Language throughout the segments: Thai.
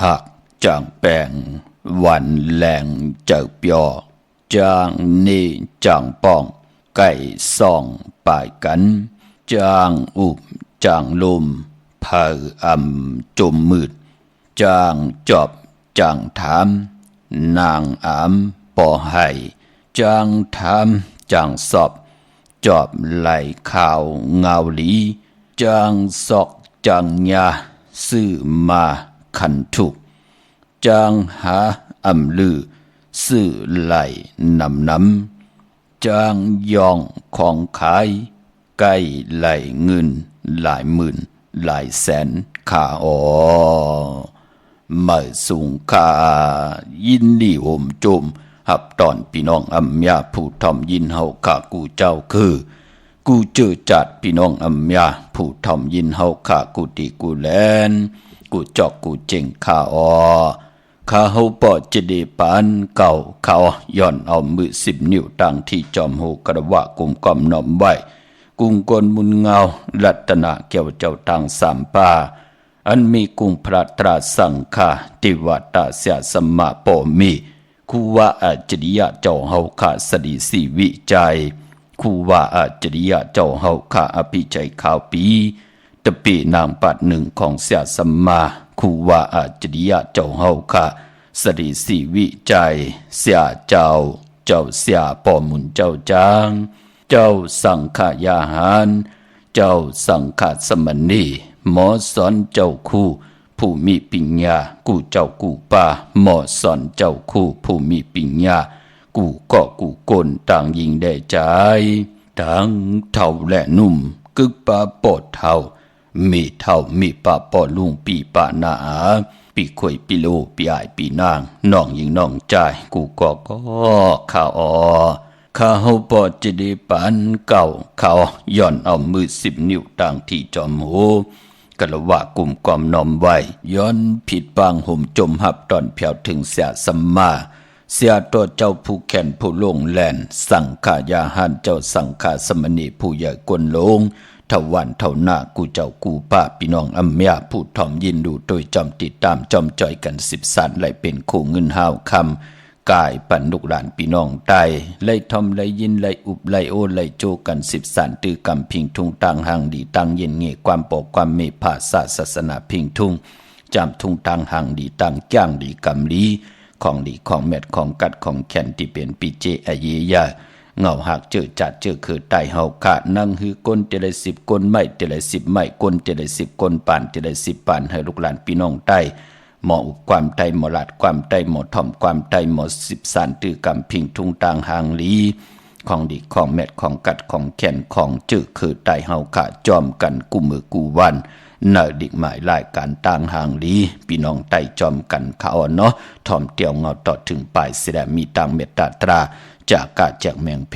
หักจางแปงวันแหลงเจ้าเปียจางนี่จางป้องไก่ส่องป่ายกันจางอุบจางลมเผาจมมืดจางจอบจางถามนางปอให้จางถามจางสอบจอบไหลข่าวเงาหลีจางซอกจางยาซื้อมาขันทุกจางหาลือซื้อไหลน้ำจางยองของขายใกล้ไหลเงินหลายหมื่นหลายแสนขาไม่สูงขายินดีโหมโจมหับตอนพี่น้องอัมยาผู้ทอมยินเฮาขากูเจ้าคือกูเจอจัดพี่น้องอัมยาผู้ทอมยินเฮาขากูดีกูแลนกูจอกกูเจงขาข้าเฮาปอจะได้ปานเก่าเขาย่อนเอามือ10 นิ้วตั้งที่จอมโหกระวะกุมกอมน้อมไว้กุงกลมุนเงารัตนะเกี่ยวเจ้าทางสามป่าอันมีกุงพระตราสังฆาติวัตเสียสมมาปมีคูว่าอาจริยะเจ้าเฮาขาสดีสีวิจัยคูว่าอาจริยะเจ้าเฮาขาอภิใจข่าวปีตะปีนางปัดหนึ่งของเสียสมมาคูว่าอาจริยะเจ้าเฮาขาสดีสีวิจัยเสียเจ้าเสียปอมุนเจ้าจางเจ้าสังฆายาหารเจ้าสังฆสมณีหมอสอนเจ้าคู่ผู้มีปัญญากูเจ้ากูป่าหมอสอนเจ้าคู่ผู้มีปัญญากูก็กูกลต่างยิงได้ใจทั้งเท่าและนุ่มกึกป่าปอดเท่ามีเท่ามีป่าปอดลุงปีป่านาปีข่อยปีโลปีอายปีนางน้องยิงน้องใจกูก็ข้าข้าเฮาปอจะได้ปานเก่าเขาย่อนเอามือ10 นิ้วต่างที่จอมโหกะละวะกลุ่มกอมนอมไว้ย้อนผิดปางห่มจมหับตอนเพียวถึงเสียสัมมาเสียตัวเจ้าผู้แขนผู้ลงแลนสังฆายาหันเจ้าสังฆาสมณีผู้ใหญ่กวนลงเท่าวันเท่าหน้ากูเจ้ากูป้าพี่น้องอัมยาผู้ถ่อมยินดูโดยจอมติดตามจอมจ่อยกัน10 สันไหลเป็นคู่เงินห้าวคำกายปันลูกหลานพี่น้องใต้ไล่ทอมไล่ยินไล่อุบไล่โอไล่โจกัน10 สันตือกำพิงทุ่งตังห่างดีตังเย็นเงความปกความเมภาษาศาสนาพิงทุ่งจำทุ่งตังห่างดีตังจ้างดีกำลีของดีของเม็ดของกัดของแขนที่เป็นปีเจอเยียเงาหักเจอจัดเจอคือไตเฮาขาดนั่งหือก้นเจริญ10 ก้นไม่เจริญ10 ไม่ก้นเจริญ10 ก้นป่านเจริญ10 ป่านให้ลูกหลานพี่น้องใต้หมออุบความไตหมอหลัดความไตหมอถ่อมความไตหมอ10 สันตือกำพิงทุ่งต่างหางลีของดีของเม็ดของกัดของแขนของจื้อคือไตเฮาขาจอมกันกูมือกูวันเนอดิกหมายรายการต่างหางลีพี่น้องไตจอมกันเขาเนาะถ่อมเตียวเงาต่อถึงปลายเสดมีต่างเมตตาตราจากกาแจกแมงเพ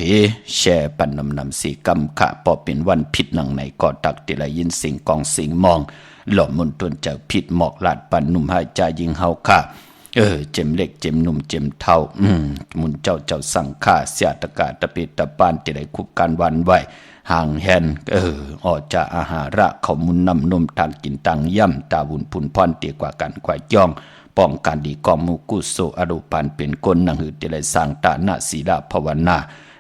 แช่ปันนำสีกำขะพอเป็นวันผิดหนังในก่อตักติละยินสิงกองสิงมองหล่อมนตวนจากผิดหมอกลาดปันนุ่มหายใจยิงเฮาค่ะเจ็มเล็กเจ็มนุ่มเจ็มเท่ามุนเจ้าสังฆาเสียตะกาตะเปตะปานติได้คุบการวันไว้ห่างแหนออกจากอาหาระเขามุนนำนมทางกินตังย่ำตาบุญพุนพรเตียกว่ากันควายย่องป้องกันดีกอมุกุโสอรูปันเป็นคนนังหือติไลสร้างตานะศีลภาวนา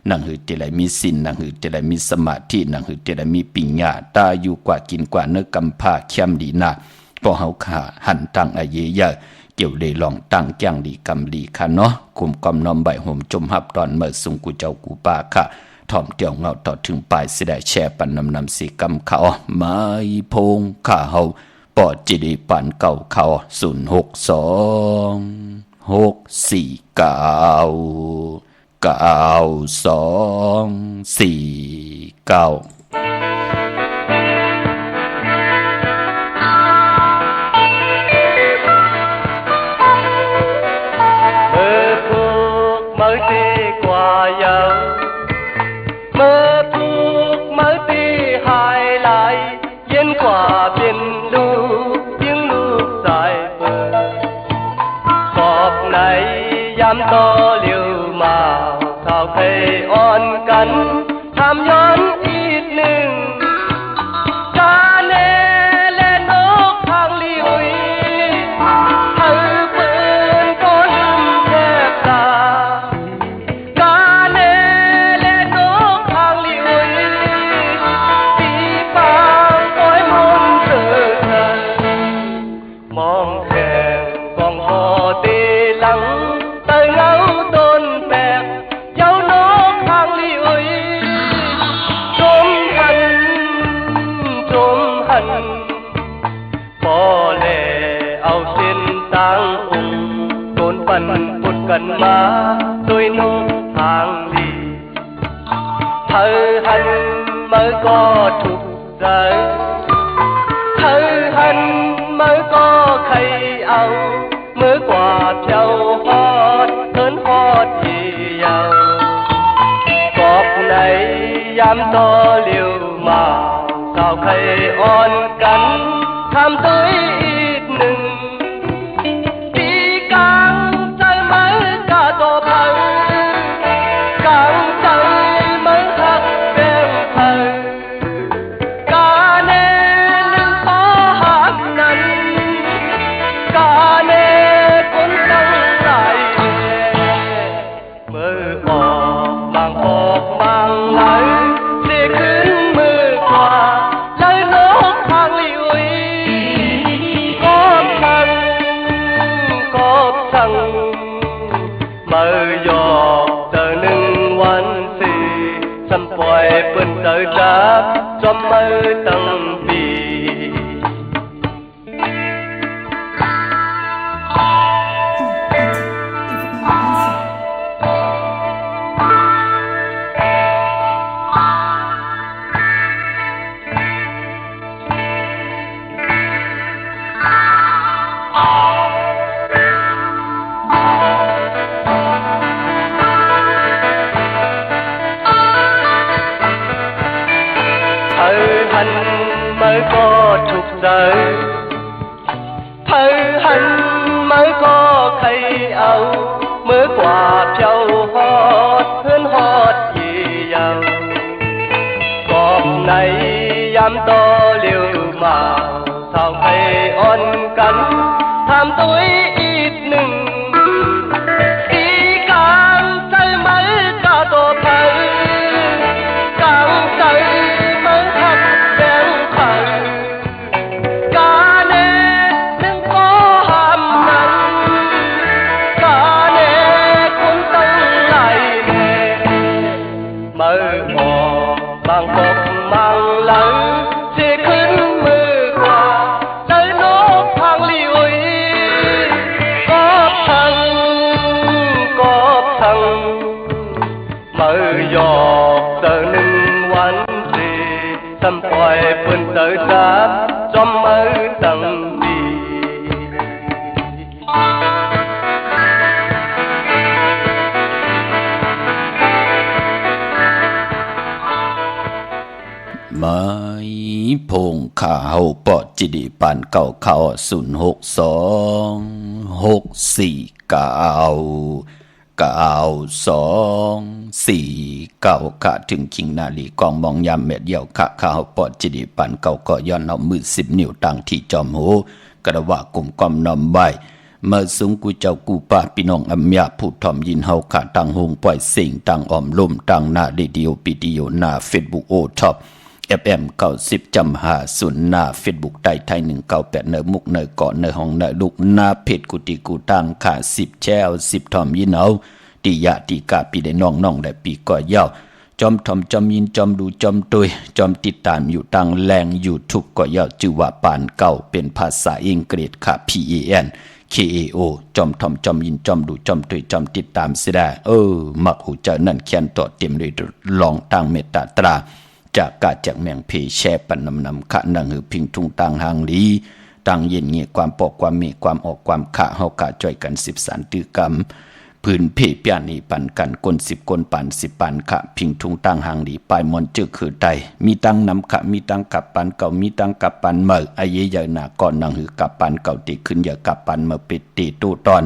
นังหือติไลมีศีลนังหือติไลมีสมาธินังหือติไลมีปัญญาตาอยู่กว่ากินกว่าเนื้อกำพาเข้มดีนาพอเฮาขาหันตังอเยยะเกี่ยวเลยลองตั้งแก้งดีกำดีค่ะเนาะคุมกอมน้อมใบห่มจมหับตอนเมื่อสุงกูเจ้ากูปาค่ะถ่อมเตียวเงาต่อถึงปลายสิได้แช่ปันนำสีกำเขาไม้พงข้าเฮาปอดจิดีปันเก่าเขาต่อเลี้ยวมาข่าวเคยอ่อนกันทำย้อนอีกหนึ่งกาเนและนกทางลีอุยทั้ง có trục giới thơ hân mới có khay áo mới quả theo hót hơn hót gì giàu cọp này dám to liều mà sao khay on cắn tham tới ít nừng đi càng trái mới cả tổ thơ càng trái mới thật đêm thơ cả nên đừng có hát năn cả nên cũng chẳng lại mơ ọc mang lấy đểขึ้นมือขวาเลยนกทางลิวcó thằng mơ giọt tờ nângวันสีสัมปล่อยเปิ้นเตอจับจอมมือตั้งปีmới có trục giới thơ hân mới có khay áo mới quả theo hót hơn hót gì giàu cọp này dám to liều mà sao khay on cắn tham tối ít nừng đi càng say mới cả tổ thơ càng say mới thật mang bọc mang lấy sẽขึ้นมือกว่าเลยนกทางลิวcó thằng mở giọt tờ nângวันสีสัมปล่อยเปิ้นเตอจับจอมมือตั้งปีไม่พงข่าวปอจิดิปันเก่าเข้า062649224ค่ะถึงคิงนาลีกองมองยามเม็ดเดียวค่ะข่าวปอจิดิปันเก่าก็ย้อนเอามือ10 นิ้วตั้งที่จอมหูกระว่ากลุ่มกอมนอมใบเมื่อสูงกูเจ้ากูป้าพี่น้องอำยาผู้ทอมยินเฮาขาตั้งหงปล่อยสิ่งตั้งออมลุ่มตั้งหน้าเรดิโอปิดิโอหน้าเฟซบุ๊กโอท็อปFM 90.50หน้า Facebook ใต้ไทย198เนอมุกเนอเกาะเนอห้องเนอลุกหน้าเพจกุฏิกูตังค่ะ10แชว10ทอมยินเอาติยะติกาปีได้น้องๆได้ปีก่อยาวจอมทอมจอมยินจอมดูจอมตุยจอมติดตามอยู่ตังแรง YouTube ก่อยาวชื่อว่าปานเก่าเป็นภาษาอังกฤษค่ะ PAN KAO จอมทอมจอมยินจอมดูจอมตุยจอมติดตามสิได้มักหูเจ้านั่นเขียนต่อเต็มเลยลองตั้งเมตตาตราจากกาจากแมงเพแช่ปันนำขะนังหือพิงทุงตังหางลีตังเย็นเงี่ยความปอกความมีความออกความขะเฮากะจ่อยกัน10 สันตือกรรมพื้นเพเปียนีปันกันก้น10ก้นปัน10ปันขะพิงทุงตังหางลีปลายมอนเจอคือใดมีตังนำขะมีตังกับปันเก่ามีตังกับปันเมื่ออาเยใหญ่หน้าก่อนนังหือกับปันเก่าติขึ้นอย่ากับปันเมื่อปิดตีตู้ตอน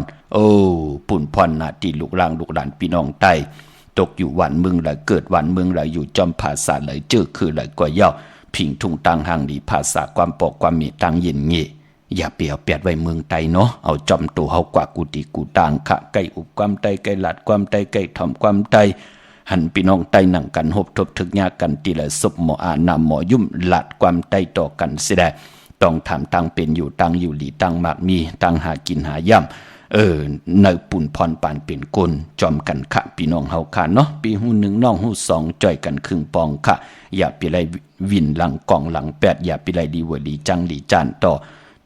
ปุ่นพรหน้าที่ลูกหลานลูกหลานพี่น้องใต้ตกอยู่วันเมืองไหลเกิดวันเมืองไหลอยู่จอมภาษาไหลเจอคือไหลกว่าเย้าพิงทุงตังหางดีภาษาความปอกความมีตังเย็นเงี้ยอย่าเปียวเปียดไว้เมืองไตเนาะเอาจอมตัวเฮากว่ากุฏิกูตังขะไก่อุบความไตไก่หลัดความไตไก่ถ่อมความไตหันพี่น้องไตหนังกันหบทบทึกยากันตีละศพหมออานำหมอยุ่มหลัดความไตต่อกันเสียได้ต้องถามตังเป็นอยู่ตังอยู่หลีตังมากมีตังหากินหาย่ำในปุ่นพรปานเป็นกุลจอมกันขะพี่น้องเฮาค่ะเนาะปีหู1น้องหู2จ่อยกันครึ่งปองค่ะอย่าไปไล่วินหลังกองหลัง8อย่าไปไล่ดีวลีจังดีจานต่อ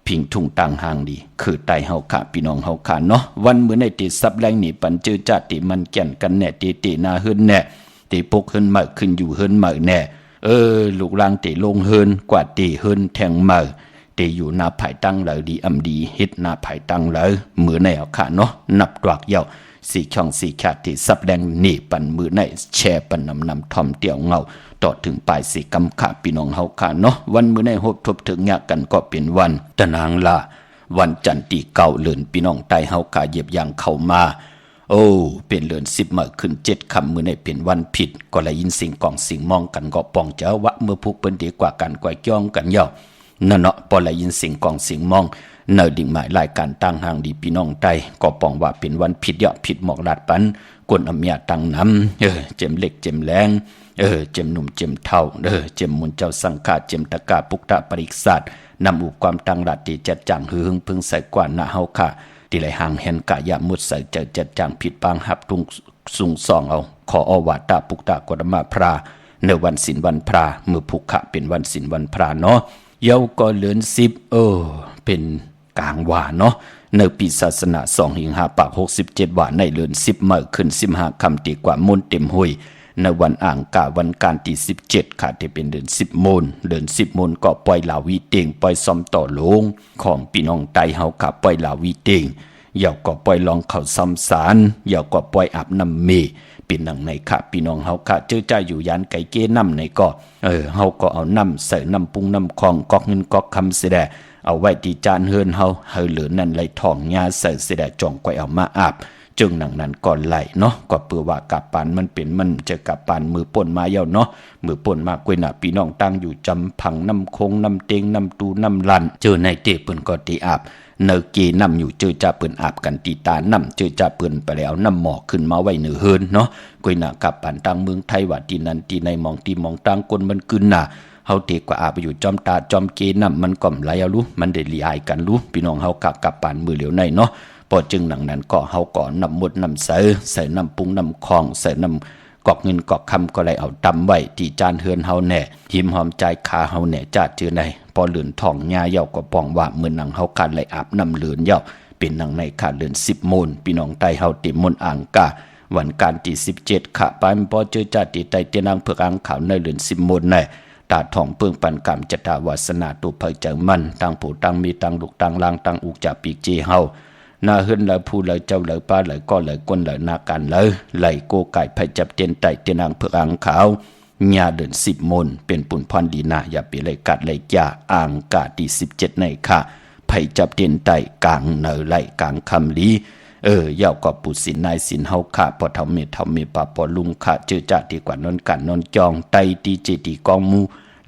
พิงทุ่งตังหางดีคือไตเฮาค่ะพี่น้องเฮาค่ะเนาะวันมื้อในติซับแรงนี่ปันเจอจัดติมันแก่นกันแน่ตินาเฮินแน่ติปกเฮินมาขึ้นอยู่เฮินมาแน่ ลูกลางเตลงเฮินกว่าเตเฮินแทงเมอเตอยู่หน้าภายตั้งเลยดีอำดีเฮ็ดหน้าภายตั้งเลยมือในเอาค่ะเนาะนับดอกเยาสี่ช่องสี่ขาดที่ซับแดงนี่ปันมือในแช่ปันนำทอมเตี่ยวเงาต่อถึงปลายสี่กำขาพี่น้องเฮาค่ะเนาะวันมือในหบทบถึงยากกันก็เป็นวันตะนางลาวันจันทร์ที่เก่าเลือนพี่น้องไตเฮาค่ะเหยียบยางเข้ามาโอ้เป็นเลือน10มื้อขึ้น7ค่ำมื้อในเป็นวันผิดก็เลยยินสิ่งกองสิ่งมองกันก็ป้องเจ้าวะเมื่อพุกเปิ้นดีกว่ากันกว่าจ้องกันย่อนั่นเนาะพอเลยยินสิ่งกองสิ่งมองเนอดิ่งหมายรายการตั้งห่างดีพี่น้องไตก็ป้องว่าเป็นวันผิดย่อผิดหมอกลาดปันกวนอำยาตั้งน้ำเจ็มเล็กเจ็มแรงเจ็มหนุ่มเจ็มเท่าเจ็มมุนเจ้าสังฆาเจ็มตะกาปุกตะปริกษาตนำอุปความตั้งรัดที่จัดจังหึงพึงใส่กว่าหน้าเฮาค่ะที่ไหลห่างเห็นกะยามุดใส่เจอจัดจังผิดปางหับทุงสุงซองเอาขออวาตาปุกตะกดมาพราในวันศีลวันพราเมื่อภูขะเป็นวันศีลวันพราเนาะเยาก็เลือน10เป็นกลางว่าเนาะในปีศาสนา2หิงหาปาก67ว่าในเลือน10มื้อขึ้น15ค่ำตีกว่ามุนเต็มห้วยในวันอ่างกาวันการที่17ค่ะที่เป็นเดือน10โมนเดือน10โมนก็ปล่อยลาวีเต็งปล่อยซอมต่อลงของพี่น้องไตเฮาค่ะปล่อยลาวีเต็งเหยาก็ปล่อยลองเข้าซ้ำสารเหยาก็ปล่อยอาบน้ำเมเป็นหนังในค่ะพี่น้องเฮาค่ะเจอใจอยู่ยานไก่เก้น้ำในก็เฮาก็เอาน้ำใส่น้ำปรุงน้ำคองกอกเงินกอกคำเสดเอาไว้ที่จานเฮือนเฮาเหลือนั่นไหลทองยาใส่เสดจ่องก้อยเอามาอาบจึงหนังนั้นก่อนไหลเนาะก็เปื่อว่ากับปานมันเป็นมันจะกับปานมือป่นมาเย้าเนาะมือป่นมากกว่าน่ะพี่น้องตั้งอยู่จำผังน้ำคงน้ำเตงน้ำตูน้ำลันเจอในเตเปิ้นก็ตีอาบเนเกน้ำอยู่เจอจ่าเปิ้นอาบกันตีตาน้ำเจอจ่าเปิ้นไปแล้วน้ำหมอกขึ้นมาไว้เหนือเฮินเนาะกวยน่ะกับปานตั้งเมืองไทยว่าที่นั้นที่ในมองที่มองตั้งคนมันขึ้นน่ะเฮาเตกว่าอาบอยู่จอมตาจอมเกน้ำมันก่อมไหลเอารู้มันได้ลีอายกันรู้พี่น้องเฮากับปานมือเหลียวในเนาะพอจึงหนังนั้นก็เฮาก่อนนำหมดนำใส่น้ำปรุงน้ำคองใส่น้ำกอกเงินกอกคำก็เลยเอาตำไว้ที่จานเฮือนเฮาแน่หิมหอมใจขาเฮาแน่จัดเจอในพอเหลือนทองยาเย่าก็ป้องว่าเมื่อหนังเฮาขาดไหลอาบน้ำเหลือนเย่าเป็นหนังในขาดเหลือน10โมนพี่น้องไตเฮาติมนอ่างกาวันการที่17ค่ะปานพอเจอจัดที่ไตเตนางเผือกอ่างขาวในเหลือน10โมนในตาทองเปื้องปันกรรมจตาวาสนาตุเผยจังมันตั้งผู้ตั้งมีตั้งลูกตั้งลางตั้งอุกจากปีกเจเฮานาเฮินเลยผู้เลยเจ้าเลยป้าเลยก็เลยก้นเลยนาการเลยไหลโกไก่ไผ่จับเตียนไตเตียนางเผือกอ่างขาวญาเดิน10โมนเป็นปุ่นพรดีนาอย่าไปเลยกัดเลยจ่าอ่างกาดี17ในค่ะไผ่จับเตียนไตกลางเนอไหลกลางคำลีเย่าก็ปุสินนายสินเฮาค่ะพอเท่าเมเท่าเมปาปอลุงค่ะเจอจ่าดีกว่านนกันนนจองไตตีเจดีกองมู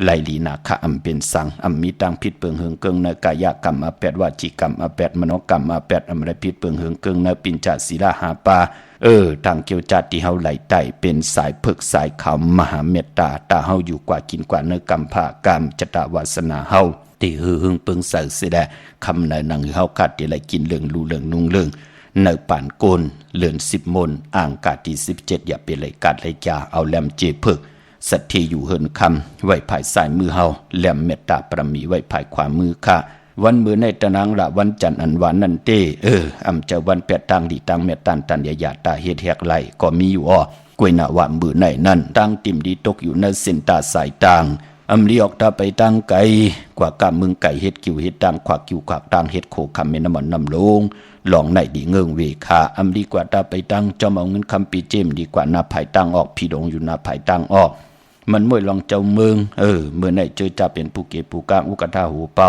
ไลลีนาคะอำเป็นสังอำมีตังพิษเปิงเฮืองเกิงในกายกรรมอาแปดวาจิกรรมอาแปดมโนกรรมอาแปดอำไรพิษเปิงเฮืองเกิงในปิญจศีลาหาปาทางเกี่ยวจัดที่เฮาไหลไตเป็นสายพึกสายขาวมหาเมตตาตาเฮาอยู่กว่ากินกว่าเนื้อกรรมภากรรมจตวาสนาเฮาที่เฮืองเปิงใส่เสดคำในนังเฮากัดที่ไหลกินเรื่องรู้เรื่องนุ่งเรื่องในป่านโกนเลือน10โมนอ่างกาที่17อย่าไปเลยกัดเลยจ่าเอาแหลมเจพึกสัตที่อยู่เฮินคำไว้ภายซ้ายมือเฮาแหลมเมตตาประมีไว้ภายขวามือค่ะวันมือในตะนางละวันจันทร์อันหวานนั่นเต้อำเจ้าวันแปดตังดีตังเมตตันตันยาตาเฮ็ดแหกไหลก็มีอยู่กวยหน้าว่ามือในนั่นตั้งติ่มดีตกอยู่ในเส้นตาสายตางอำลีออกตาไปตั้งไกลกว่ากะมึงไก่เฮ็ดกิวเฮ็ดตังขวากกิวขวากตังเฮ็ดโคคำเมน้ำมันน้ำลงหลองในดีเงิงเวคาอำดีกว่าตาไปตั้งจอมเอาเงินคำปีเจมดีกว่าหน้าภายตั้งออกพี่ดงอยู่หน้าภายตั้งออกมันมวยลองเจ้าเมืองเมื่อไหนเจอจะเป็นผู้เก็บผู้กลางอุกตาหูเป่า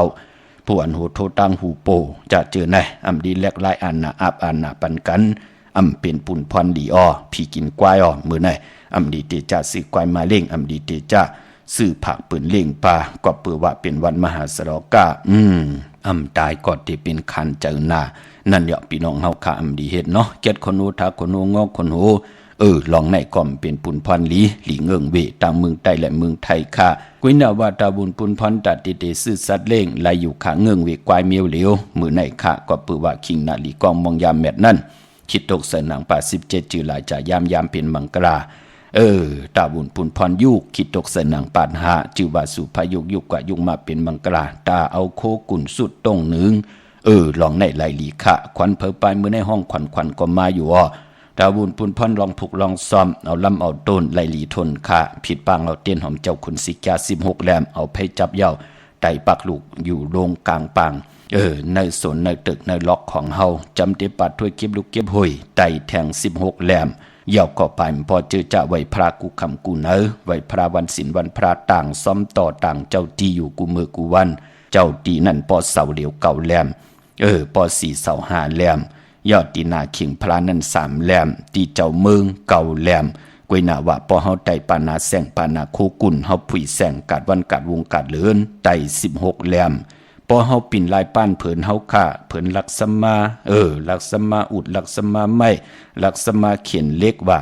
ผู้อันโหโทตังหูโปจะเจอไหนอำดีแลกลายอันนาอับอันนาปันกันอำเป็นปุ่นพรดีพี่กินกวายเมื่อไหนอำดีเตจะซื้อกวายมาเล่งอำดีเตจะซื้อผักปืนเล่งปลาก็เปื่อว่าเป็นวันมหาสรกาอำตายก็ที่เป็นคันเจอหน้านั่นเดี๋ยวพี่น้องเฮาค่ะอำดีเฮ็ดเนาะเจ็ดคนหูทักคนหูงอกคนหูลองในก่อมเป็นปุนพรหลีเงิงเวต่างเมืองใต้และเมืองไทยค่ะกุยนาว่าตาบุญปุนพรตัดติเตซื่อสัตว์เล่งไหลอยู่ขาเงิงเวกวายเมียวเหลียวมือในค่ะก็ปือว่าคิงนาลีกองมองยามแมดนั่นคิดตกใส่หนัง87จือหลายจ่ายามเป็นมังกราตาบุญปุนพรยุกคิดตกใส่หนัง85จือว่าสุภายุกกว่ายุกมาเป็นมังกราตาเอาโคกุ่นสุดตรงหนึ่งลองในไหลลีค่ะควันเผอไปมือในห้องควันก็มาอยู่ต ตาวุนปุนพ่อนลองผูกลองซ้อมเอาลำเอาต้นไหลหลีทนค่ะผิดปางเอาเตียนหอมเจ้าขุนสิกา16แหลมเอาไผจับเหย้าไต่ปักลูกอยู่โรงกลางปางในสนในตึกในล็อกของเฮาจำติปัดถ้วยเก็บลูกเก็บห้อยไต่แทง16แหลมเหย้าก็ไปพอเจอจะไว้พระกูคำกูไว้พระวันศีลวันพระต่างซ้อมต่อต่างเจ้าตีอยู่กูมือกูวันเจ้าตีนั่นปอเสาเหลียวเก่าแหลมปอ4เสา5แหลมยอดตีนาขิงพระนั่น3แหลมตีเจ้าเมืองเก่าแหลมกวยหน้าว่าปอเฮาไต่ปานาแสงปานาโคกุ่นเฮาผุยแสงกาดวันกาดวงกาดเลือนไต่16แหลมพอเฮาปิ่นลายป้านเผินเฮาค่าเผินลักษมาลักษมาอุดลักษมาไม่ลักษมาเขียนเล็กว่า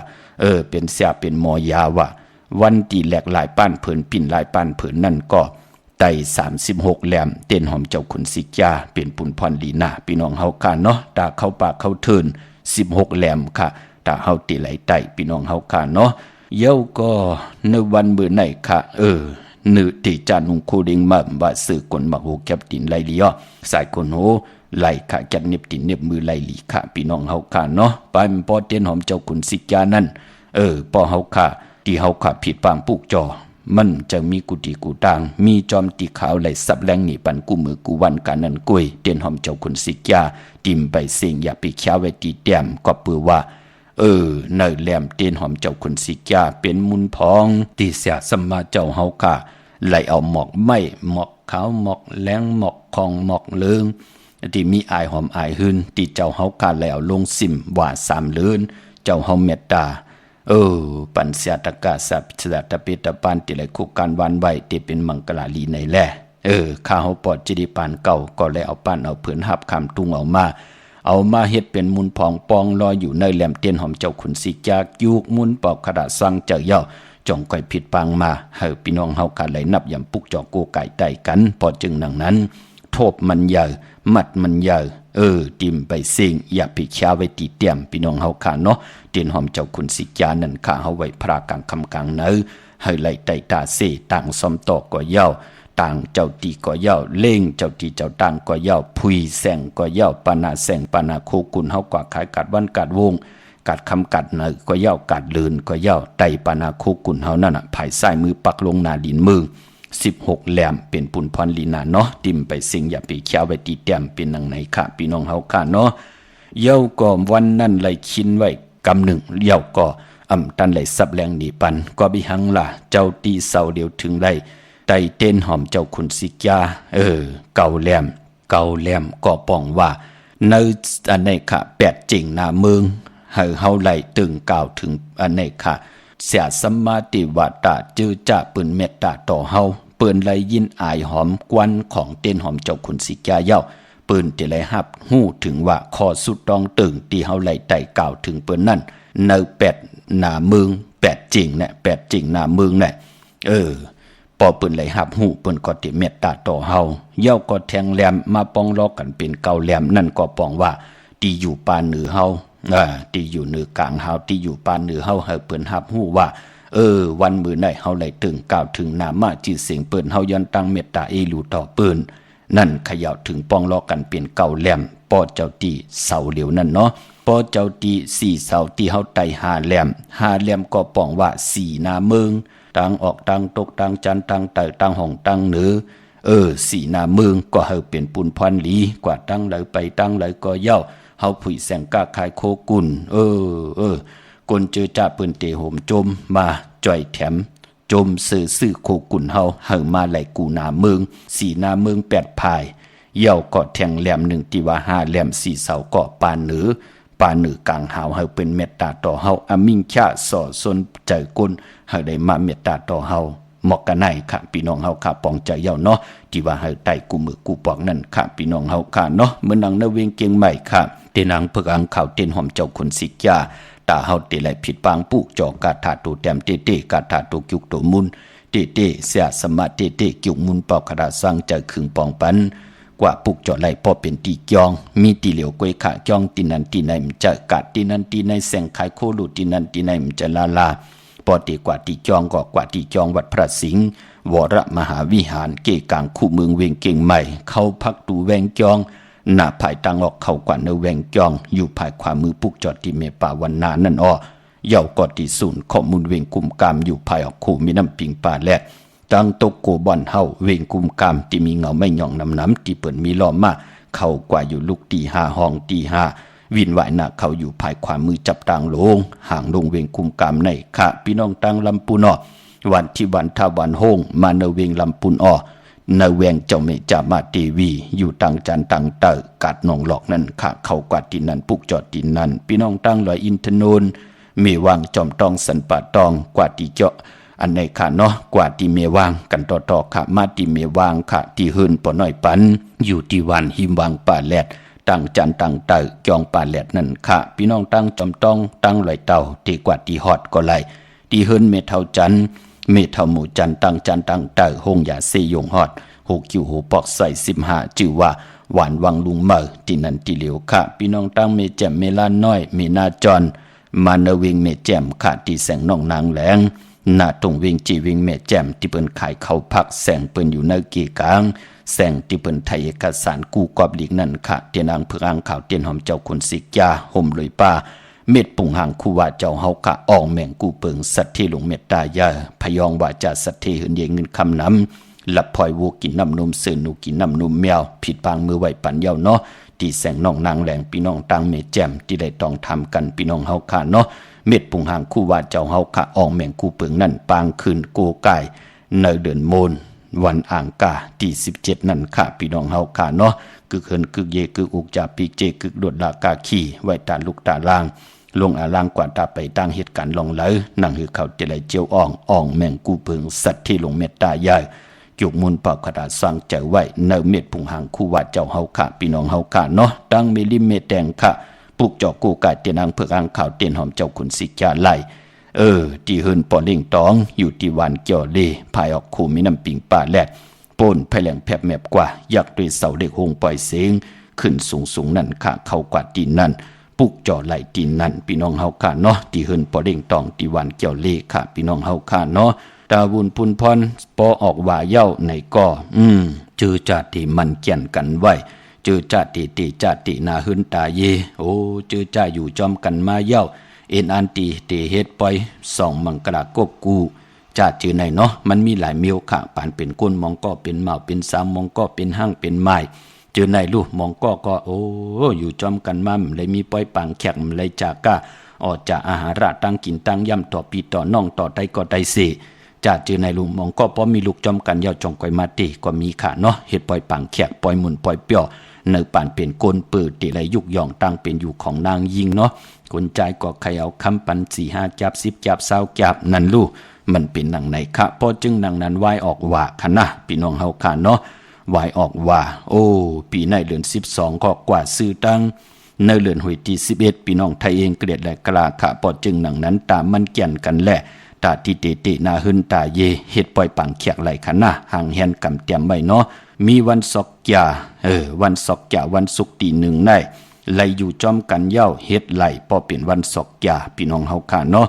เป็นเสียเป็นหมอยาว่าวันที่แหลกลายป้านเผินปิ่นลายป้านเผินนั่นก็ไต่36แหลมเต้นหอมเจ้าขุนสิกาเป็นปุ่นพรลีนาพี่น้องเฮาค่าเนาะตาเข้าปากเข้าเทิน16แหลมค่ะตาเฮาติไหลไต่พี่น้องเฮาค่าเนาะเย้าก็ในวันมื้อไหนค่ะนึติจานุงคูดิงมาว่าสื่อกลมักโหแก็บตินไหลลีอ้อสายคนโหไหลค่ะจัดเน็บตินเน็บมือไหลลีค่ะพี่น้องเฮาค่ะเนาะไปมันพอเตียนหอมเจ้าขุนสิกานั่นพอเฮาค่ะที่เฮาค่ะผิดปางปุกจอมันจะมีกุฏิกูตางมีจอมตีขาวไหลสับแรงหนีปันกูมือกูวันกันนั่นกุยเตียนหอมเจ้าขุนสิกาติมไปเสียงอย่าไปเขียวไว้ตีแต้มก็เปือว่าในแหลมเตียนหอมเจ้าขุนสิกาเป็นมุนพองที่เสียสมมาเจ้าเฮาค่ะไหลเอาหมอกไม้หมอกขาวหมอกแหลงหมอกคองหมอกเลืองที่มีอายหอมอายหืนที่เจ้าเฮาค่ะแล้วลงซิมว่า3เลือนเจ้าเฮาเมตตาปัญญาตกะสัพสะตะปิตะปันติไหลคุกการวันไว้ที่เป็นมังกลาลีในแลข้าเฮาปอดจิดิปานเก่าก็เลยเอาปั้นเอาเผือนหับคำตุงเอามาเฮ็ดเป็นมุนพองปองลอยอยู่ในแหลมเตียนหอมเจ้าขุนสิกายุกมุนปอกขดาสังเจ้าเย้าจงก่อยผิดปางมาให้พี่น้องเฮากันไหลนับยำปุกจอกโกไก่ไต่กันพอจึงดังนั้นโทบมันใหญ่มัดมันใหญ่ติมไปเสียงอย่าไปเช้าไว้ตีเตียมพี่น้องเฮาค่ะเนาะเตียนหอมเจ้าขุนสิกานั่นข้าเฮาไว้พระกลางคำกลางเนอให้ไหลไต่ตาเสต่างซ้อมตอกก็เย้าต่างเจ้าตีก็เย้าเล่งเจ้าตีเจ้าต่างก็เย้าพุยแสงก็เย้าปานาแสงปานาโคกุนเฮากว่าขายกัดวันกัดวงกัดคำกัดเนอก็เย้ากัดลืนก็เย้าไตปานาโคกุนเฮานั่นน่ะภายซ้ายมือปักลงหน้าดินมือ16แหลมเป็นปุ่นพรลีนาเนาะติมไปสิ่งอย่าไปเขียวไว้ตีแต้มเป็นนังไหนค่ะพี่น้องเฮาค่ะเนาะเย้าก็วันนั้นไหลชินไว้กำหนึ่งเย้าก็ตันไหลสับแรงหนีปันก็บิหังล่ะเจ้าตีเสาเดียวถึงได้ไต่เต้นหอมเจ้าขุนสิกาเก่าแหลมก็ป้องว่าในอันไหนค่ะ8จริงหน้าเมืองให้เฮาไหลตึงกล่าวถึงอันไหนค่ะเสียสมาติวาตาจือจะปืนเมตตาต่อเฮาเปิ้นไหลยินอายหอมกวนของเต้นหอมเจ้าขุนสิกาเย้าปืนที่ไหลฮับฮู้ถึงว่าคอสุดต้องตึงที่เฮาไหลไต่กล่าวถึงเปิ้นนั่นใน8หน้าเมือง8จริงน่ะ8จริงหน้าเมืองน่ะพอเปิ้นไหลฮับฮู้เปิ้นก็ติเมตตาต่อเฮาเย้าก็แทงแหลมมาป้องล้อกันเป็นเก่าแหลมนั่นก็ป้องว่าที่อยู่ปานเหนือเฮาที่อยู่เหนือกลางเฮาที่อยู่ปานเหนือเฮาให้เปิ้นฮับฮู้ว่าวันมื้อไหนเฮาไหลถึงกล่าวถึงนามาจิเสียงเปิ้นเฮายันตั้งเมตตาลูต่อเปิ้นนั่นขย่าถึงป้องล้อกันเป็นเก่าแหลมปอเจ้าตีเสาเหลียวนั่นเนาะปอเจ้าตี4เสาที่เฮาไต่5แหลมก็ป้องว่า4หน้าเมืองต่างออกต่างตกต่างจันต่างไต่ต่างห้องต่างเหนือ4หน้าเมืองก็ให้เป็นปุนพรลีกว่าตั้งไหลไปตั้งไหลก็เย้าเฮาผุยแสงกาคายโคกุนกนเจอจ่าปืนเตโหมจมมาจ่อยแถมจมซื่อโคกุนเฮามาไหลกูหน้าเมือง4หน้าเมือง8พายเย้าก็แทงแหลม1ที่ว่า5แหลม4เสาก็ปานเหนือกลางหาวเฮาเป็นเมตตาต่อเฮาอมิงชะสอสนใจกุนเฮาได้มาเมตตาต่อเฮาหมอกกันไหนค่ะพี่น้องเฮาค่ะปองใจเย้าเนาะที่ว่าให้ไต่กูมือกูปอกนั่นค่ะพี่น้องเฮาค่ะเนาะเมื่อนังนเวงเกียงใหม่ค่ะเตนังเพิกอังข่าวเต้นหอมเจ้าขุนสิกาตาเฮาเตไหลผิดปางปุกจอกาถาตูแต้มเตกาถาตูกิกตูมุนเเสียสมาเตกิกมุนปอกขดาสังใจขึงปองปันกว่าปุกจอไหลพอเป็นตีจองมีตีเหลียวกวยขะจองตีนันตีไหนมันจะกัดตีนันตีในแสงขายโคลูตีนันตีไหนมันจะลาปอตีกว่าตีจองก็กว่าตีจองวัดพระสิงห์วรมหาวิหารเกกางคู่เมืองเวียงเก่งใหม่เข้าพักตูแวงจอง หน้าภายตังออกเข้ากว่าเนแวงจองอยู่ภายขวามือปุกจอดที่เมป่าวันนานั่นอ้อเย่ากอที่ศูนย์ข้อมูลเวงกุมกามอยู่ภายออกคู่มีน้ำปิงป่าแลดตังตกโกบอนเฮาเวงกุมกามที่มีเงาไม่หย่องน้ำที่เปิ่นมีล้อมมาเข้ากว่าอยู่ลูกตี5ห้องตี5วินไหวหน้าเขาอยู่ภายขวามือจับตางลงห่างลงเวงกุมกามในค่ะพี่น้องตังลำปูนอวันที่วันทาวันโฮงมาเนเวงลำปูนอ้อในแวงเจ้าเมจามาเทวีอยู่ตังจันตังเตอกาดนองหลอกนั่นค่ะเขากวาดที่นั่นปุกจอดที่นั่นพี่น้องตังลอยอินทนนมีวางจอมตองสันป่าตองกว่าที่เจาะอันในค่ะเนาะกว่าที่เมวางกันต่อค่ะมาที่เมวางค่ะที่หืนปอน้อยปันอยู่ที่วันหิมวางป่าแลดตังจันตังเตอจองป่าแลดนั่นค่ะพี่น้องตังจอมตองตังลอยเต่าที่กว่าที่ฮอดก็ไหลที่หืนเมเท่าจันเมเท่าหมู่จันตังเตอหงยาเซยงฮอด6คิวหูปอกใส่15ชื่อว่าหวานวังลุงเมอที่นั่นที่เหลียวค่ะพี่น้องตั้งเมแจ่มเมลานน้อยเมนาจอนมาเนวิงเมแจ่มค่ะที่แสงน้องนางแหลงหน้าตรงวิงจีวิงเมแจ่มที่เปิ้นขายข้าวผักแสงเปิ้นอยู่ในกีกลางแสงที่เปิ้นไทยเอกสารกู้กอบหลีกนั่นค่ะเตียนางเพื่ออ่างข่าวเตียนหอมเจ้าคนสิกยาห่มเลยป้าเม็ดปุ่งหางคู่ว่าเจ้าเฮากะอ่องแม่งกูเปิงสัตว์ที่หลงเมตตายาพยองว่าจะสัตว์ที่หืนเยเงินคำน้ำหลับพลอยวูกินน้ำนมเสือหนูกินน้ำนมแมวผิดปางมือไหวปันเย้าเนาะที่แสงน้องนางแหลงพี่น้องตังเมแจ่มที่ได้ต้องทำกันพี่น้องเฮาค่ะเนาะเม็ดปุ่งหางคู่ว่าเจ้าเฮาค่ะอ่องแม่งกูเปิงนั่นปางคืนโกไก่ในเดือนโมนวันอ่างกาที่17นั่นค่ะพี่น้องเฮาค่ะเนาะกึกเฮินกึกเยกึกอุกจาปีเจกึกโดดลากาขี่ไว้ตาลูกตาล่างลงอาลางกว่าตาไปตั้งเหตุการณ์ลองเลยนั่งหือเขาเจริญเจียวอ่องแม่งกูเปิงสัตว์ที่ลงเมตตายายจุกมุนปากกระดาษสร้างใจไว้เนเม็ดพุงหางคู่ว่าเจ้าเฮาค่ะพี่น้องเฮาค่ะเนาะตั้งเมลิเมแดงค่ะปลูกจอกกูกายเตียนางเพื่ออ่างข่าวเตียนหอมเจ้าขุนสิจาไล่ที่เฮินปอเล่งตองอยู่ที่วันเกี่ยวเลภายออกคู่มีน้ำปิงป่าแลดป่นไผแหลงแผบแมบกว่าอยากด้วยเสาเด็กหงปล่อยเสียงขึ้นสูงนั่นค่ะเข้ากว่าตีนนั่นปุกจ่อไหลตีนนั่นพี่น้องเฮาค่ะเนาะที่เฮินปอเล่งตองที่วันเกี่ยวเลค่ะพี่น้องเฮาค่ะเนาะตาบุญพุนพรปอออกว่าเย้าในก่อเจอจาติมันเกี่ยนกันไว้เจอจาตินาหึนตาเยโอ้เจอจ่าอยู่จอมกันมาเย้าเอ็นอันตีเตเฮ็ดปล่อย2มังกรากบกูจาดจือในเนาะมันมีหลายเมียวค่ะปานเป็นก้นมองก็เป็นเมาเป็นสามมองก็เป็นห้างเป็นไม้เจอในลูกมองก็โอ้อยู่จอมกันมาเลยมีปล่อยปังแขกเลยจากก้าออกจากอาหารตั้งกินตั้งย่ำต่อปีต่อน้องต่อได้ก็ได้สิจาดจือในลูกมองก็เพราะมีลูกจอมกันยาวจองก้อยมาตีก็มีค่ะเนาะเฮ็ดปล่อยปังแขกปล่อยหมุนปล่อยเปียวในปานเป็นก้นปืดตีไรยุกย่องตั้งเป็นอยู่ของนางยิงเนาะคนใจก็ใครเอาคำปัน4-5จับ10จับ20จับนั่นลูกมันเป็นหนังไหนคะพอจึงหนังนั้นวายออกว่าคะนะพี่น้องเฮาค่ะเนาะวายออกว่าโอ้ปีในเดือน12ก็กว่าซื้อตั้งในเดือนหวยที่11พี่น้องไทยเองเกลียดและกล้าค่ะพอจึงหนังนั้นตามมันแก่นกันแหละตาที่เตนาหึนตาเยเฮ็ดปล่อยปังแขกไหลคะนะห่างแฮนกำเตรียมไว้เนาะมีวันศอกยาวันศอกยาวันศุกร์ที่1ได้ไหลอยู่จอมกันเย้าเฮ็ดไหลพอเป็นวันศอกยาพี่น้องเฮาค่ะเนาะ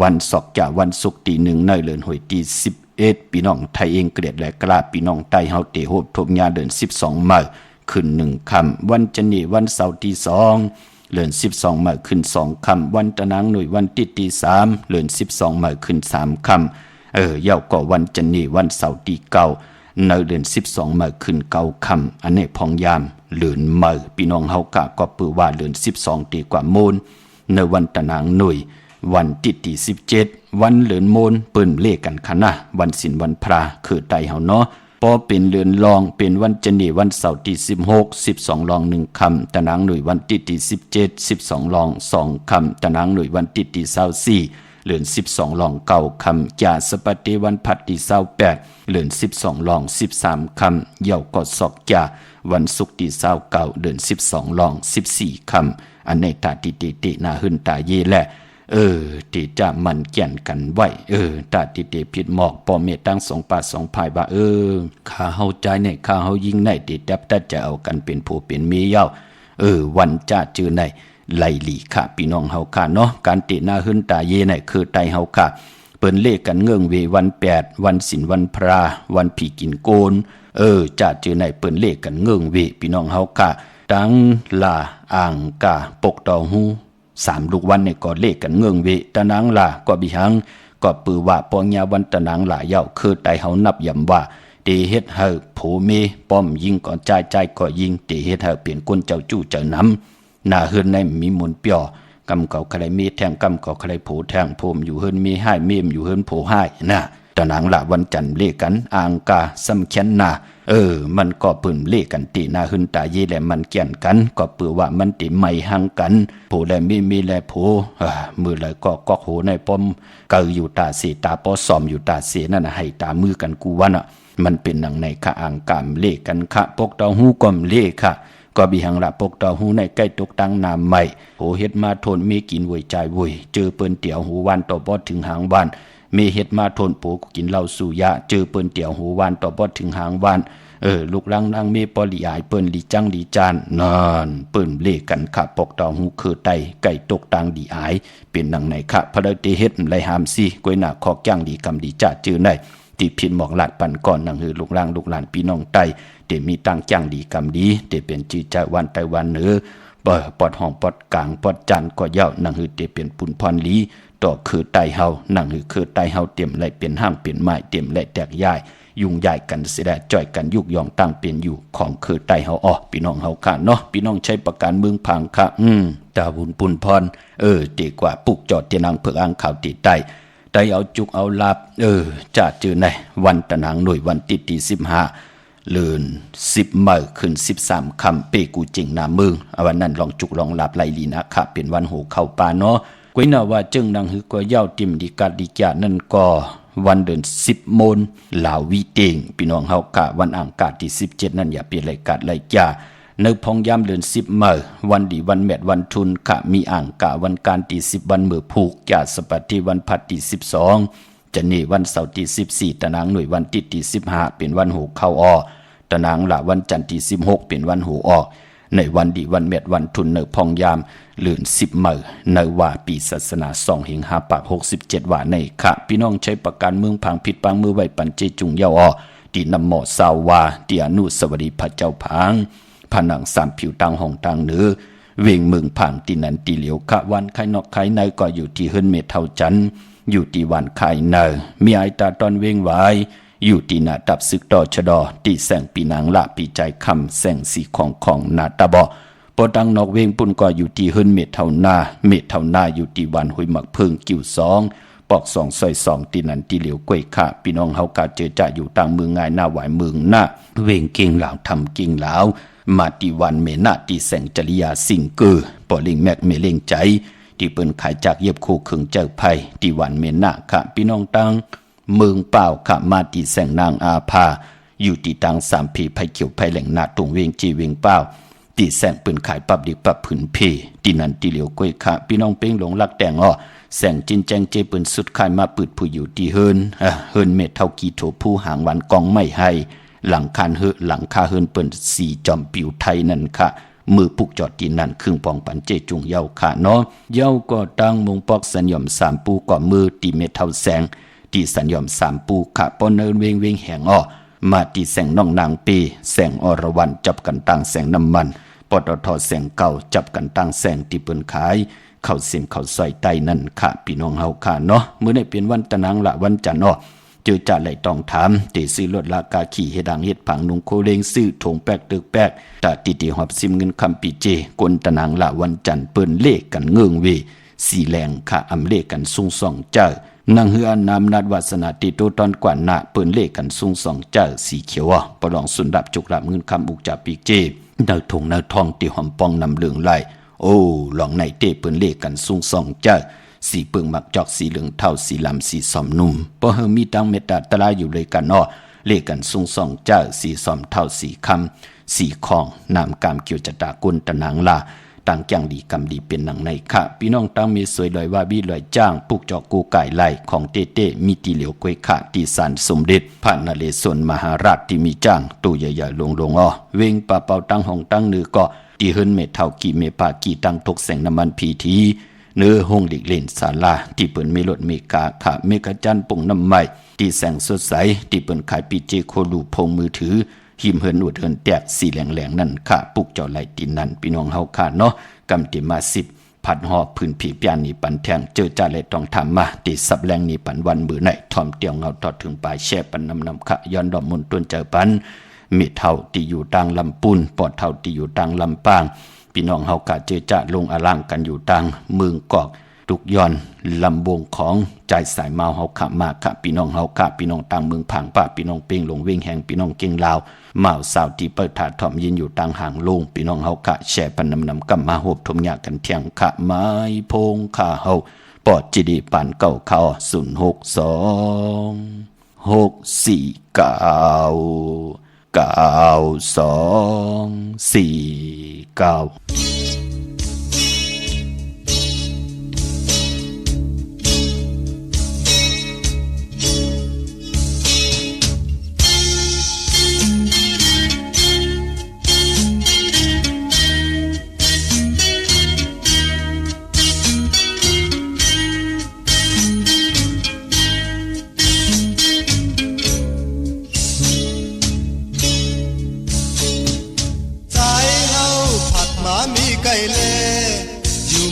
วันศอกยาวันศุกร์ที่1ในเดือนหวยที่11พี่น้องไทยเองเกลียดและกล้าพี่น้องไต้เฮาเตโหดทบญาเดือน12มื้อขึ้น1ค่ำวันจันทร์วันเสาร์ที่2เดือน12มื้อขึ้น2ค่ำวันตะนางหน่วยวันที่3เดือน12มื้อขึ้น3ค่ำเย้าก็วันจันทร์วันเสาร์ที่9ในเดือน12มื้อขึ้น9ค่ำอันนี้พองยามเดือนมื้อพี่น้องเฮากะก็ปือว่าเดือน12ตีกว่าโมนในวันตะนางหน่วยวันที่17วันเลือนโมนเปิ้นเลขกันคะนะวันศีลวันพระคือไตเฮาเนาะพอเป็นเลือนรองเป็นวันจันทร์วันเสาร์ที่16 12รอง1ค่ำตะนางหน่วยวันที่17 12รอง2ค่ำตะนางหน่วยวันที่24เลือน12รอง9ค่ำจาสปฏิวันพัดที่28เลือน12รอง13ค่ำเย้าก็ศอกจาวันศุกร์ที่29เดือน12รอง14ค่ำอันในตาตินาหึนตาเยแหละที่จะมันแก่นกันไว้ตาติผิดหมอกปอเมตั้ง2ป่า2ภายว่าข้าเฮาใจในข้าเฮายิงในติดับตัดจะเอากันเป็นผู้เป็นเมียเย้าวันจะจือในไลหลีค่ะพี่น้องเฮาค่ะเนาะการตินาหึนตาเยในคือไตเฮาค่ะเปิ้นเลขกันเงื่องเววัน8วันศีลวันพระวันผีกินโกน จะเจอในเปิ้นเลขกันเงื่องเวพี่น้องเฮากะตังลาอ่างกะปกตอหู3ลูกวันเนี่ยก็เลขกันเงื่องเวตะนางลาก็บิหังก็ปือว่าปองยาวันตะนางลาเย้าคือไตเฮานับย่ำว่าเตเฮ็ดเฮาโผเมป้อมยิงก่อนใจก็ยิงเตเฮ็ดเฮาเปลี่ยนก้นเจ้าจู้เจ้าน้ำหน้าเฮือนในมีมนต์เปียวกำเก่าใครมีแทงกำเก่าใครโผแทงโผมอยู่เฮือนมีให้เมมอยู่เฮือนโผให้นะตะนางละวันจันทร์เลขกันอ่างกาซ้ำแขนนามันก็ปืนเลขกันตีหน้าหึนตาเยและมันเกี่ยนกันก็เปือว่ามันติไม่ห่างกันโผและมีและโผมือเลยก็กอกโหในป้อมเกยอยู่ตาเสตาปอซอมอยู่ตาเสนั่นน่ะให้ตามือกันกูว่าน่ะมันเป็นหนังในคะอ่างกามเลขกันคะปกเต้าหู้ก้มเลขค่ะก็บีหังละปกเต้าหู้ในใกล้ตกตังน้ำใหม่โหเฮ็ดมาทนมีกินไว้ใจไว้เจอเปิ้นเตี่ยวหูวันต่อบ่ถึงหางวันมีเฮ็ดมาทนปูกินเหล้าสู่ยาเจอเปิ้นเตี่ยวหูวันต่อบ่ถึงหางวันลูกลังนางเมปอลีอายเปิ้นลีจังลีจานนอนเปิ้นเลกันค่ะปกตองหูคือไตไก่ตกตังดีอายเป็นหนังไหนค่ะพระเตเฮ็ดไรหามซี่กวยหน้าคอกย่างดีกำดีจ้าจื้อได้ที่พินหมอกหลาดปันก่อนหนังหือลูกลังลูกหลานพี่น้องไตเตมีตังจ้างดีกำดีเตเป็นจื้อใจวันไตวันเหนือปอดห้องปอดกลางปอดจันก็เย้าหนังหือเตเป็นปุ่นพรลีต่อคือไตเฮาหนังหือคือไตเฮาเต็มไหลเป็นห้างเป็นไม้เต็มไหลแตกย่ายยุ่งใหญ่กันเสียได้จ่อยกันยุกยองตั้งเป็นอยู่ของคือไตเฮาพี่น้องเฮาค่ะเนาะพี่น้องใช้ประการเมืองพังค่ะตาบุญปุ่นพรดีกว่าปุกจอดเตียนางเผือกอ่างข่าวตีไตเอาจุกเอาลาบจะเจอในวันตะนางหน่วยวันติตี15เลือน10มื้อขึ้น13ค่ำเปกูจริงนามึงวันนั้นลองจุกลองลาบไลลีนะคะเป็นวันโหเข้าป่าเนาะกวยน่าว่าจึงนางหือก็เย้าติ่มดีกัดดีจ่านั่นก็วันเดือน10 โมงลาววีเตงพี่น้องเฮากะวันอ่างกาที่17นั่นอย่าเปลี่ยนรายการรายจ่าในพองยามเดือน10มื้อวันดีวันแมดวันทุนกะมีอ่างกะวันการที่10วันมื้อผูกจ่าสปฏิวันพัดที่12จะนี่วันเสาร์ที่14ตะนางหน่วยวันติดที่15เป็นวันโหเข้าตะนางละวันจันทร์ที่16เป็นวันโหออกในวันดีวันแมดวันทุนในพองยามเลือน10มื้อในว่าปีศาสนา2หิง5ปาก67ว่าในค่ะพี่น้องใช้ประการเมืองพังผิดปังมือไว้ปันเจจุงเยาตีนำหมอสาวาตีอนุสวัสดีพระเจ้าพังผนัง3ผิวตังห้องตังเหนือเวงเมืองพังตีนันตีเหลียวคะวันไข่นอกไข่ในก็อยู่ที่เฮิรนเมเท่าจันอยู่ที่วันไข่ในมีไอตาตอนเวงไว้อยู่ที่นาตับซึกต่อชะดอที่แสงปีนางละปีใจคำแสงสีของนาตาบอปอดังนอกเวงปุ่นก็อยู่ที่เฮิรนเมเท่านาอยู่ที่วันหุยหมักเพิงกิ่ว2ปอก2ซอย2ตีนันตีเหลียวกล้วยค่ะพี่น้องเฮากาเจอจะอยู่ต่างเมืองง่ายหน้าหวายเมืองหน้าเวงเก่งหลาวทำเก่งหลาวมาตีวันเมนาตีแสงจริยาสิ่งเกือปอลิงแมกเมเลงใจที่เปิ้นขายจากเย็บคู่ขึงเจ้าไผ่ตีวันเมนาค่ะพี่น้องตังเมืองเปล่าค่ะมาตีแสงนางอาภาอยู่ที่ตัง3ผีไผ่เขียวไผ่แหล่งนาตรงเวงจีเวงเปล่าตีแสงเปิ้นขายปับดิปับผืนเพตีนันตีเหลียวกล้วยค่ะพี่น้องเป้งหลงรักแต่งแสงจินแจงเจเปิ้นสุดขายมาปืดผู้อยู่ที่เฮินเม็ดเท่ากีโถผู้หางวันกองไม่ให้หลังคาเฮินเปิ้น4จอมปิวไทยนั่นค่ะมือปุกจอดตีนั่นครึ่งปองปันเจจุงเยาค่ะเนาะเยาก็ตั้งมงปอกสัญญอม3ปูก่อมือตีเม็ดเท่าแสงตีสัญญอม3ปูค่ะปนเนินเวงแหงมาตีแสงน้องนางปีแสงอรวรรณจับกันตั้งแสงน้ำมันปตทแสงเก่าจับกันตั้งแสงที่เปิ้นขายเข้าเสียมเข้าซอยใต้นั่นค่ะพี่น้องเฮาค่ะเนาะมื้อนี้เป็นวันตะนางละวันจันทร์เจอจ่าไหลต้องถามเตซื้อรถลากาขี่เฮดังเฮ็ดผังนุงโคเลงซื้อถงแป๊กตึกแป๊กตาติหอบซิมเงินคำปีเจกวนตะนางละวันจันทร์เปิ้นเลขกันเงืองเวสีแรงค่ะอำเลขกันซุงส่องเจ้านางเฮือนามนัดวาสนาติโตตอนกว่าหน้าเปิ้นเลขกันซุงส่องเจ้าสีเขียวปลองสุนดับจุกรับเงินคำอุกจับปีเจเนาทงเนาทองที่หอมปองนำเหลืองไหลโอ้หลองในเต้เปิ้นเลขกันซุงส่องเจ้าสีเปิงมักจอกสีเหลืองเท่าสีลำสีสอมนุ่มพอเฮมีตังเมตตาตะลายอยู่เลยกันเลขกันซุงส่องเจ้าสีสอมเท่าสีคำสีของนามกามเกี่ยวจตากุลตะนางลาต่างแก่งดีกำดีเป็นหนังในค่ะพี่น้องตั้งมีสวยลอยว่าบี้ลอยจ้างปุกจอกกูไก่ไล่ของเต้มีตีเหลียวกวยค่ะตีสันสมเด็จพระนเรศวรมหาราชที่มีจ้างตู้ใหญ่ๆลงเวงปะเป่าตั้งห้องตั้งเนื้อก็ตีเฮิรนเมเท่ากี่เมปากี่ตั้งทกแสงน้ำมันพีทีเนื้อห้องหลีกเล่นศาลาที่เปิ้นเมลดเมกาค่ะเมกะจันปุ่งน้ำไม้ที่แสงสดใสที่เปิ้นขายปีเจโคลูพงมือถือ หิมเฮินอุดเฮินแตกสีแหลงๆนั่นค่ะปลูกเจ้าไหลตีนนั่นพี่น้องเฮาค่ะเนาะกำติมา10ผัดหอบพื้นผีปยานนี่ปันแทงเจอจ่าเลยต้องทำมาติสับแรงนี่ปันวันมือไหนทอมเตียวเงาทอดถึงปลายแช่ปันนำค่ะย้อนดอมมุนต้นเจอปันมีเท่าที่อยู่ต่างลำปูนปอดเท่าที่อยู่ต่างลำปางพี่น้องเฮากะเจอจ่าลงอลังกันอยู่ต่างเมืองกอกตุกย้อนลำวงของใจสายเมาเฮาขะมาค่ะพี่น้องเฮาค่ะพี่น้องต่างเมืองผังป่าพี่น้องเป้งลงเวงแห่งพี่น้องเก่งลาวเมาสาวที่เปิดถาถ่อมยินอยู่ต่างห่างลงพี่น้องเฮาค่ะแช่ปันนำกำมาโหบทมยากันเที่ยงค่ะไม้พงค่ะเฮาปอดจีดีปานเก่าเข้า062 649 9249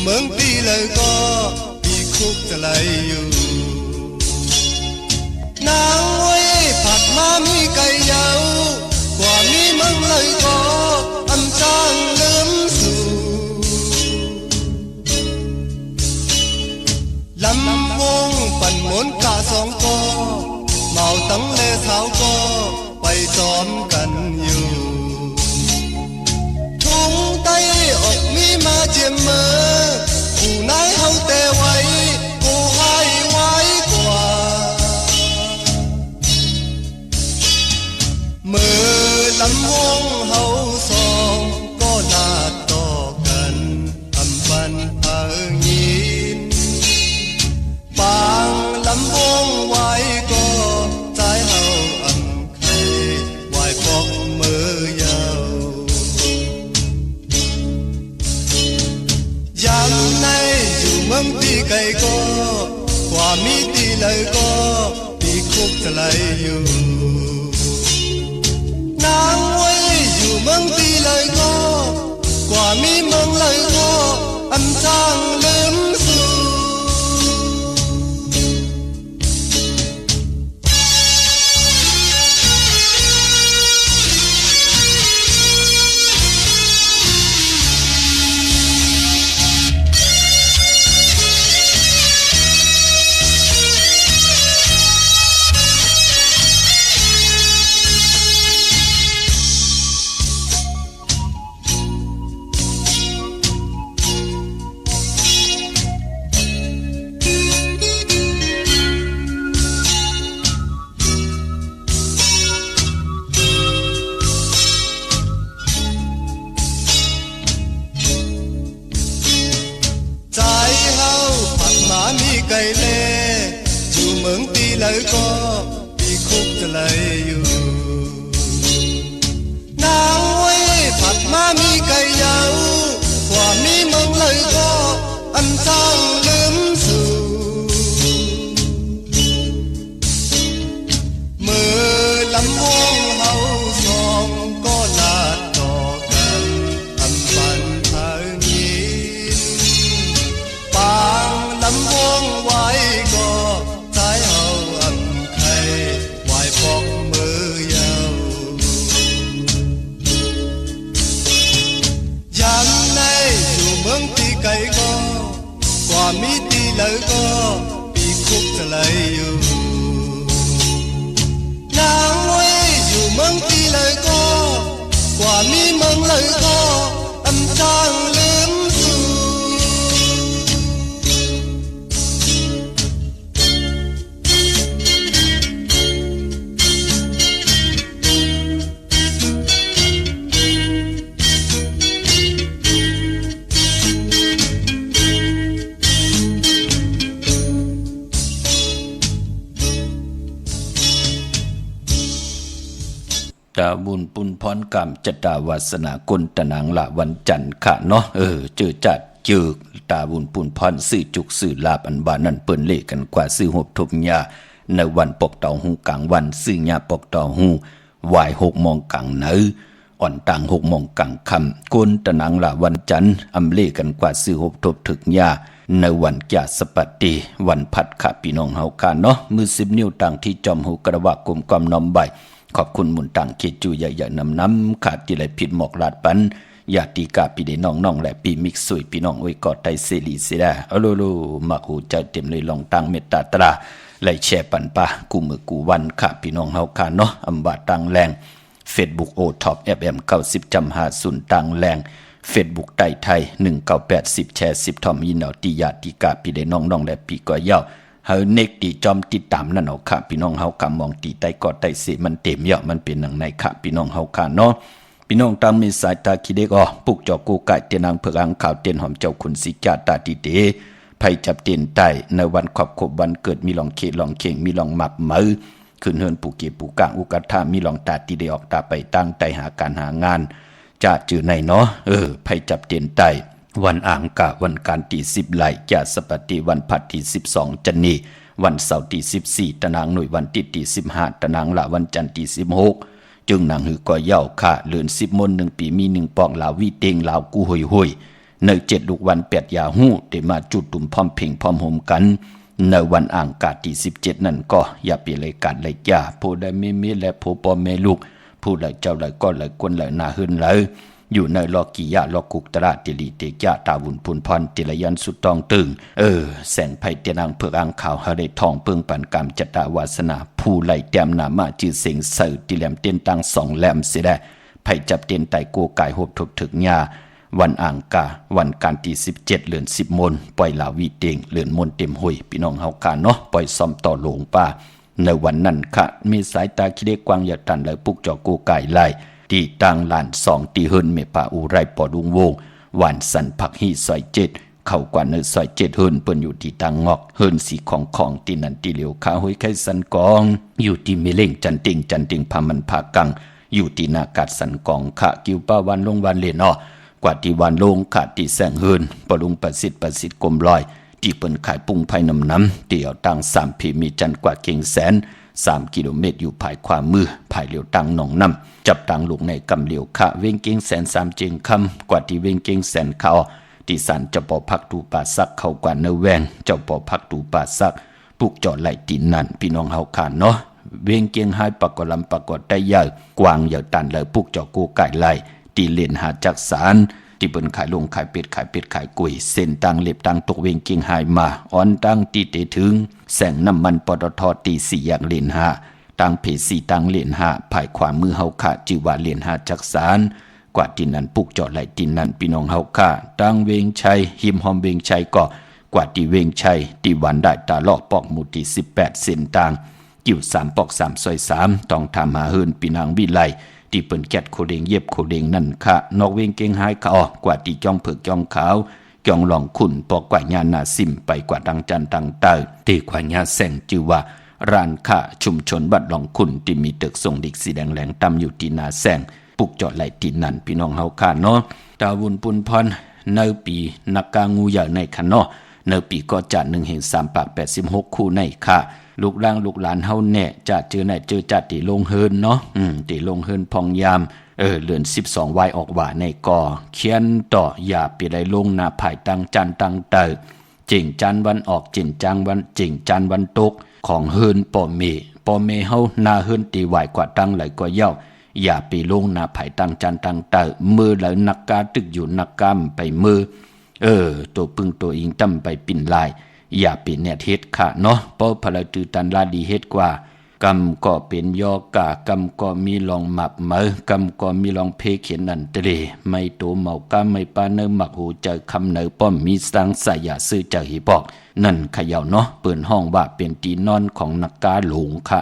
เมืองตีเลยก็ปีคุกจะไหลอยู่นางไว้ผัดมามีไก่เยากว่ามีเมืองเลยก็อำจางลืมสู่ลำวงปั่นหมุนกาสองก็เมาตั้งเลสาวก็ไปจอมกันอยู่ทุ่งไต้อกมีมาเจียมเมื่อผู้นายเฮาแต่ไว้กูให้ไว้กว่าเมื่อลำวงเฮาสองก็นาดต่อกันอำปันเอิงยินบางลำวงไว้ก็ใจเฮาอำใครไว้ปอกมือยาวยามในอยู่เมืองตีไก่ก็กว่ามีตีเลยก็ปีคุกจะไหลอยู่นางไว้อยู่เมืองตีเลยก็กว่ามีเมืองเลยก็อำจางลืมสู่มีไก่เล่อยู่เมืองตีเลยก็ปีคุกจะไหลอยู่นางไว้ผัดมามีไก่ยาวกว่ามีเมืองเลยก็อันจางลืมสู่เมื่อลำวงเฮาสองก็นาดต่อกันอำปันเอิงยินปางลำวงไว้ก็ใจเฮาอำใครไว้ปอกมือยาวยามในอยู่เมืองตีไก่ก็กว่ามีตีเลยก็ปีคุกจะไหลอยู่นางไว้อยู่เมืองตีเลยก็กว่ามีเมืองเลยก็อำจางลืมสู่ตาบุญปุนพรกรรมจตาวาสนากุลตะนางละวันจันทร์ค่ะเนาะเจอจัดเจอตาบุญปุนพรสื่อจุกสื่อลาบอันบานั่นเปิ้นเลขกันกว่าซื้อหบทบยาในวันปกเต่าหูกลางวันซื้อยาปกเต่าหู วาย6 โมงกลางเนื้ออ่อนต่าง6 โมงกลางค่ำกุนตะนังละวันจันทร์อำเลกันกว่าซื้อหบทบถึกยาในวันแก่สปัตติวันพัดค่ะพี่น้องเฮาค่ะเนาะมือ10 นิ้วต่างที่จอมหูกระวะกลมกอมน้อมใบขอบคุณหมุนต่างเขจูใหญ่ๆน้ำขาดที่ไหลผิดหมอกลาดปันญาติกาพี่เดน้องๆและปีมิกซุยพี่น้องอวยกอดไตเสรีเสดาอโลโลมักหูใจเต็มเลยลองตั้งเมตตาตราไล่แชร์ปันป่ากูมือกูวันค่ะพี่น้องเฮาค่ะเนาะอำบาตังแรง Facebook O Top FM 90.50ตังแรง Facebook ไต้ไทย1980แชร์10ทอมยินเอาติญาติกาพี่เดน้องๆและพี่ก็ยาวเฮาเน็กตีจอมติดตามนั่นเอาค่ะพี่น้องเฮากำมองตีใต้กอดใต้เสมันเต็มเยอะมันเป็นหนังในค่ะพี่น้องเฮาค่ะเนาะพี่น้องตามมีสายตาคิดเด็กปุกจอกูไก่เตียนางเผือกอังข่าวเตียนหอมเจ้าคุณสิกาตาติเตไผจับเตียนใต้ในวันครอบครบวันเกิดมีลองเขลองเข่งมีลองหมับมือขึ้นเฮินปูเกปูกางอุกทามีลองตาติเดออกตาไปตั้งใจหาการหางานจะจือในเนาะไผจับเตียนใต้วันอ่างกะวันการที่10ไหลแก่สปฏิวันพัดที่12จันนีวันเสาร์ที่14ตะนางหน่วยวันที่15ตะนางละวันจันทร์ที่16จึงนางหือก็เย่าค่ะเลือน10 มน1 ปีมี1ปอกลาววิเตงลาวกูห่วยใน7 ลูกวัน8 ยาหู้ได้มาจุดตุ่มพร้อมเพ่งพร้อมโฮมกันในวันอ่างกาที่17นั่นก็อย่าเปเลยการเลยจ้าผู้ใดไม่มีและผู้พ่อแม่ลูกผู้ใดเจ้าใดก็เลยกวนเลยนาหืนเลยอยู่ในลอกิยะลอกุกตระติลิเตยะตาวุนพุนพรติลยันสุดตองตึงแสงไผเตียนางเผือกอังข่าวหาได้ทองเปิงปันกรรมจตาวาสนาผู้ไหลแต้มนามาจือเสียงเสือติแหลมเตียนตัง2 แหลมเสียได้ไผจับเตียนไตโกกายหบทบถึกญาวันอ่างกาวันการที่17เดือน10 มนปล่อยลาวีเตงเลือนมนเต็มหุยพี่น้องเฮาค่ะเนาะปล่อยซ่อมต่อหลวงป้าในวันนั้นค่ะมีสายตาคิดเด็กกวางอยากตันเลยปุกจอโกกายไล่ที่ต่างลาน2ที่เฮินเมปาอูไรปอดุงวงหวานสันผักฮีซอย7เข้ากว่าเนื้อซอย7เฮินเปิ้นอยู่ที่ต่างงอกเฮินสีของที่นันที่เหลียวขาห้อยไข่สันกองอยู่ที่เมเล่งจันติงพามันพากังอยู่ที่นากาดสันกองขะกิวป้าวันลงวันเลนกว่าที่วันลงขาดที่แสงเฮินปลุงประสิทธิ์กลมลอยที่เปิ้นขายปุ้งไผ่น้ำเดี่ยวตั้ง3 พีมีจันกว่าเก่งแสน3 กิโลเมตรอยู่ภายขวามือภายเหลียวตังหนองน้ำจับตังลูกในกำเหลียวขะเว้งเก่งแสน3 เจงคำกว่าที่เว้งเก่งแสนเขาที่สันเจ้าปอพักตูป่าซักเข้ากว่าเนื้อแวงเจ้าปอพักตูป่าซักปลูกจอดไหลตีนนั่นพี่น้องเฮาขาเนาะเว้งเก่งหายปากกลำปากกได้ใหญ่กวางเหยาตันเลยปลูกจอกูไก่ไหลตีเล่นหาจักสารที่เปิ้นขายลงขายเป็ดขายกุยเส้นตังเล็บตังตกเวงเก่งหายมาอ่อนตังตีเตถึงแสงน้ำมันปตทตี4อย่างเลนหาตังเพสีตังเลนหาภายขวามือเฮาค่ะจิว่าเลนหาจักสารกว่าที่นั้นปุกจอดไหลที่นั้นพี่น้องเฮาค่ะตังเวงชัยหิมหอมเวงชัยก็กว่าที่เวงชัยที่วันได้ตาลอกปอกหมู่ที่18เส้นตังกิ่ว3ปอก3ซอย3ต้องทำหาเฮินพี่นางวิไลที่เปิ้นแกดโคเดงเย็บโคเดงนั่นค่ะนอกเวงเก่งหายค่ะกว่าที่จ้องเผือกจ้องขาวจ้องหลองขุ่นปอกกว่าญานาซิมไปกว่าดังจันตังเตอที่กว่าญาแสงจือว่าร้านค้าชุมชนบัดหลองขุ่นที่มีตึกส่งดิกสีแดงแหลงตำอยู่ที่นาแสงปุกจอดไหลที่นั่นพี่น้องเฮาค่ะเนาะตาวุนปุนพรในปีนักกางูใหญ่ในค่ะเนาะในปีก็จัด1/386คู่ในค่ะลูกหลานเฮาแน่จะเจอไหนเจอจัดที่ลงเฮินเนาะที่ลงเฮินพองยามเลือน12วายออกว่าในก่อเขียนต่ออย่าไปได้ลงหน้าภายตั้งจันตั้งเตอเจิงจันวันออกเจิงจันวันตกของเฮินปอเมเฮาหน้าเฮินตีไหวกว่าตั้งไหลกว่าเย้าอย่าไปลงหน้าภายตั้งจันตั้งเตอมือไหลนักกาตึกอยู่นักกามไปมือตัวปึงตัวอิงตั้มไปปิ่นลายอย่าเป็นเนี่ยเฮ็ดค่ะเนาะเพราะพลตือตันลาดีเฮ็ดกว่ากำก็เป็นยอกากำก็มีลองหมับเมอกำก็มีลองเพเขียนนั่นเตะไม่โตเมากำไม่ปาเนอหมักหูเจอคำเนอป้อมมีสังสายาซื้อเจอหิบอกนั่นขย่าวเนาะเปิดห้องว่าเป็นตีนอนของนักกาหลงค่ะ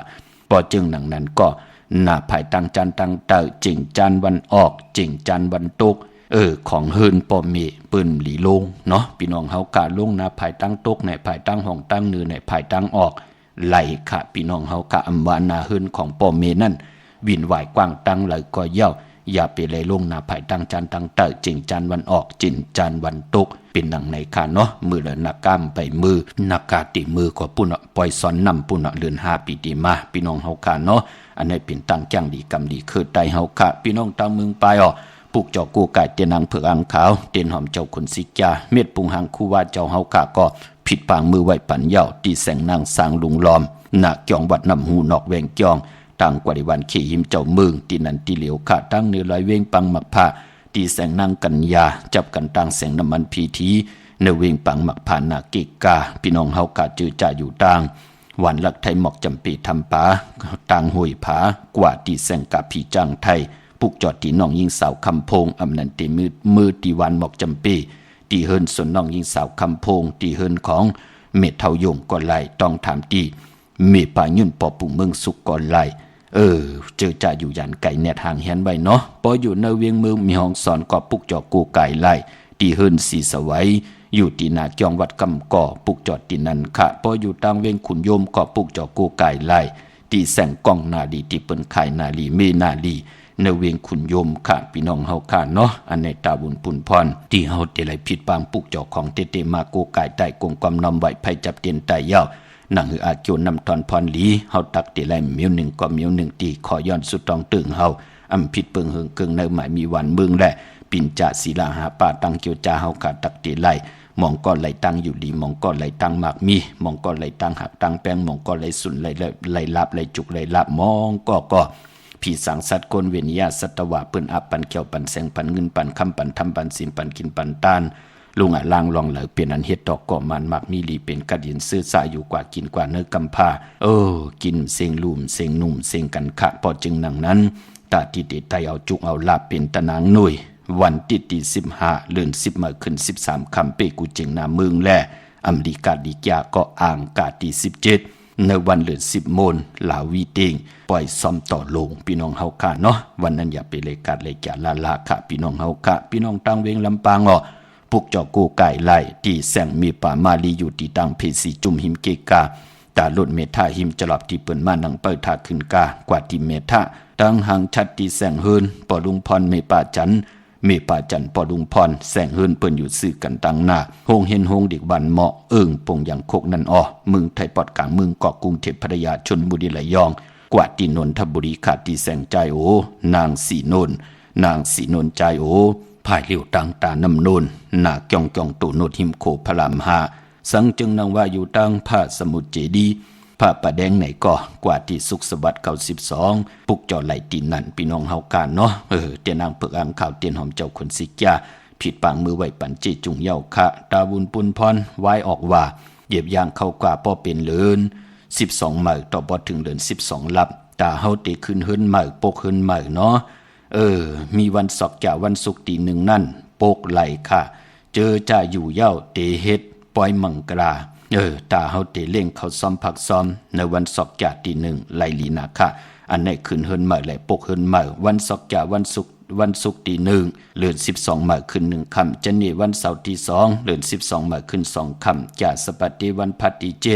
พอจึงหนังนั้นก็หน้าภายตั้งจันตั้งเตอจิงจันวันออกจิงจันวันตกของเฮินปอมีปืนหลีลงเนาะพี่น้องเฮากะลงนะภายตั้งตกในภายตั้งห้องตั้งเนือในภายตั้งออกไหลค่ะพี่น้องเฮากะอำวานาเฮินของปอมีนั่นวินไหวกว้างตั้งไหลก็เย้า อย่าไปเลยลงหน้าภายตั้งจันตั้งเตอจิงจันวันออกจินจันวันตกเป็นดังในค่ะเนาะมือละนักกล้ามไปมือนักกาติมือกว่าปุ่นปล่อยสอนนำปุ่นเลือน5ปีดีมาพี่น้องเฮาค่ะเนาะอันนี้เป็นตั้งจังดีกำดีคือไตเฮาค่ะพี่น้องตามเมืองไปปุกเจ้ากูไก่เตียนางเผือกอังขาวเตียนหอมเจ้าคนสิกาเม็ดปุงหังคู่ว่าเจ้าเฮากะก็ผิดปางมือไว้ปันเย่าตีแสงนางสร้างลุงล้อมหนักจองวัดนำหูนอกแวงจองตั้งกว่าดิวันขี่หิมเจ้าเมืองตีนันตีเหลียวขาตั้งเนื้อลอยเวงปังหมักผ้าตีแสงนางกัญญาจับกันตั้งแสงน้ำมันพีทีเนื้อเวงปังหมักผ้านาเกกาพี่น้องเฮากะจือจ่าอยู่ต่างวันลักไทยหมอกจำปีทำป่าต่างห้วยผากว่าตีแสงกะผีจังไทยปุกจอดตีน้องยิงสาวคำพงอำนันตีมือตีวันหมอกจำปีตีเฮินส่วนน้องยิงสาวคำพงตีเฮินของเมทเทายงก่อนไหลต้องถามตีเมป่ายุ่นปอปุ่งเมืองสุกก่อนไหลเจอจ่าอยู่ยันไก่เน็ตห่างเฮียนไว้เนาะปออยู่ในเวียงเมืองมีห้องสอนก่อปุกจอกูไก่ไหลตีเฮินสีสวัยอยู่ตีนาจองวัดกำก่อปุกจอดตีนันค่ะปออยู่ตางเวียงขุนโยมก่อปุกจอกูไก่ไหลตีแสงกองนาลีตีเปิ้นไข่นาลีเมนาลีในเวียงขุนโยมค่ะพี่น้องเฮาค่ะเนาะอันในตาบุญปุ่นพรที่เฮาเตไหลผิดปางปุกเจ้าของเตมาโกกายใต้กงกำนำไว้ไผจับเตียนไตยาวนั่งหืออาโจนำทอนพรหลีเฮาตักเตไหลมิวหนึ่งก็มิวหนึ่งตีขอย้อนสุดตองตึงเฮาอำผิดเปิงเฮิงเกิงในหมายมีวันเมืองแลปิ่นจ่าศิลาหาป่าตังเกียวจาเฮาค่ะตักเตไหลมองก้อนไหลตังอยู่ดีมองก้อนไหลตังหมากมีมองก้อนไหลตังหักตังแป้งมองก้อนไหลสุนไหลลับไหลจุกไหลลับมองก็พี่สังสัตว์คนเวียนยาสัตวะเปิ้นอับปันเขียวปันแสงปันเงินปันคำปันทำปันสินปันกินปันตานลุงล่างลองเหลอเปลี่ยนอันเฮ็ดดอกก่อมันมักมีลีเป็นกัดยินซื้อสายอยู่กว่ากินกว่าเนื้อกำพากินเสียงลุ่มเสียงนุ่มเสียงกันขะพอจึงหนังนั้นตาติดไตเอาจุกเอาลาบเป็นตะนางหน่วยวันติ15เดือน10มาขึ้น13คำเปกูจึงนาเมืองแลอเมริกาดิกยาก็อ่างกาตี17ในวันเดือน10โมงลาวีติงปล่อยซ้อมต่อลงพี่น้องเฮาค่ะเนาะวันนั้นอย่าไปเลยกาดเลยจ่าลาค่ะพี่น้องเฮาค่ะพี่น้องตั้งเวงลำปางปุกจอกูไก่ไล่ที่แสงมีป่ามาลีอยู่ที่ตั้งเพสีจุ่มหิมเกกาตาลุดเมทาหิมจลอบที่เปิ้นมานังเปิดทาขึ้นกากว่าที่เมทาตั้งหางชัดที่แสงเฮินปอลุงพรเมป่าจันปอลุงพรแสงเฮินเปิ้นอยู่ซื้อกันตั้งหน้าโฮงเห็นโฮงเด็กบันเหมาะปงอย่างโคกนั่นมึงไทยปอดกลางมึงเกาะกรุงเทพพัทยาชลบุรีระยองกว่าที่นนทบุรีขาดที่แสงใจนางสีนนใจภายเหลียวตังตาน้ำนนหน้าจ้องตูโนดหิมโคพระราม5สังจึงนางว่าอยู่ตั้งพระสมุทรเจดีพระประแดงไหนก็กว่าที่สุขสวัสดิ์92ปุกจอไหลตีนั่นพี่น้องเฮากันเนาะเตียนางเผือกอังขาวเตียนหอมเจ้าคนสิกาผิดปางมือไว้ปันจิจุงเย้าค่ะตาบุญปุนพรไว้ออกว่าเหยียบยางเข้ากว่าป้อเป็นเลิน12หมื่นต่อบ่ถึงเดือน12ลับตาเฮาติขึ้นเฮิรนหมื่นปกเฮิรนหมื่นเนาะมีวันศอกจ่าวันศุกร์ตีหนึ่งนั่นโปกไหลค่ะเจอจ่าอยู่เย้าเตเฮ็ดปล่อยมังกราตาเฮาเตเล่งเขาซ้อมผักซ้อมในวันศอกจ่าตีหนึ่งไหลลีนาค่ะอันไหนขึ้นเฮิรนหมื่นไหลปกเฮิรนหมื่นวันศอกจ่าวันศุกร์ตีหนึ่งเดือน12หมื่นขึ้น1ค่ำจันนี่วันเสาร์ตี2เดือน12หมื่นขึ้น2ค่ำจ่าสปัตติวันพัดตี7เ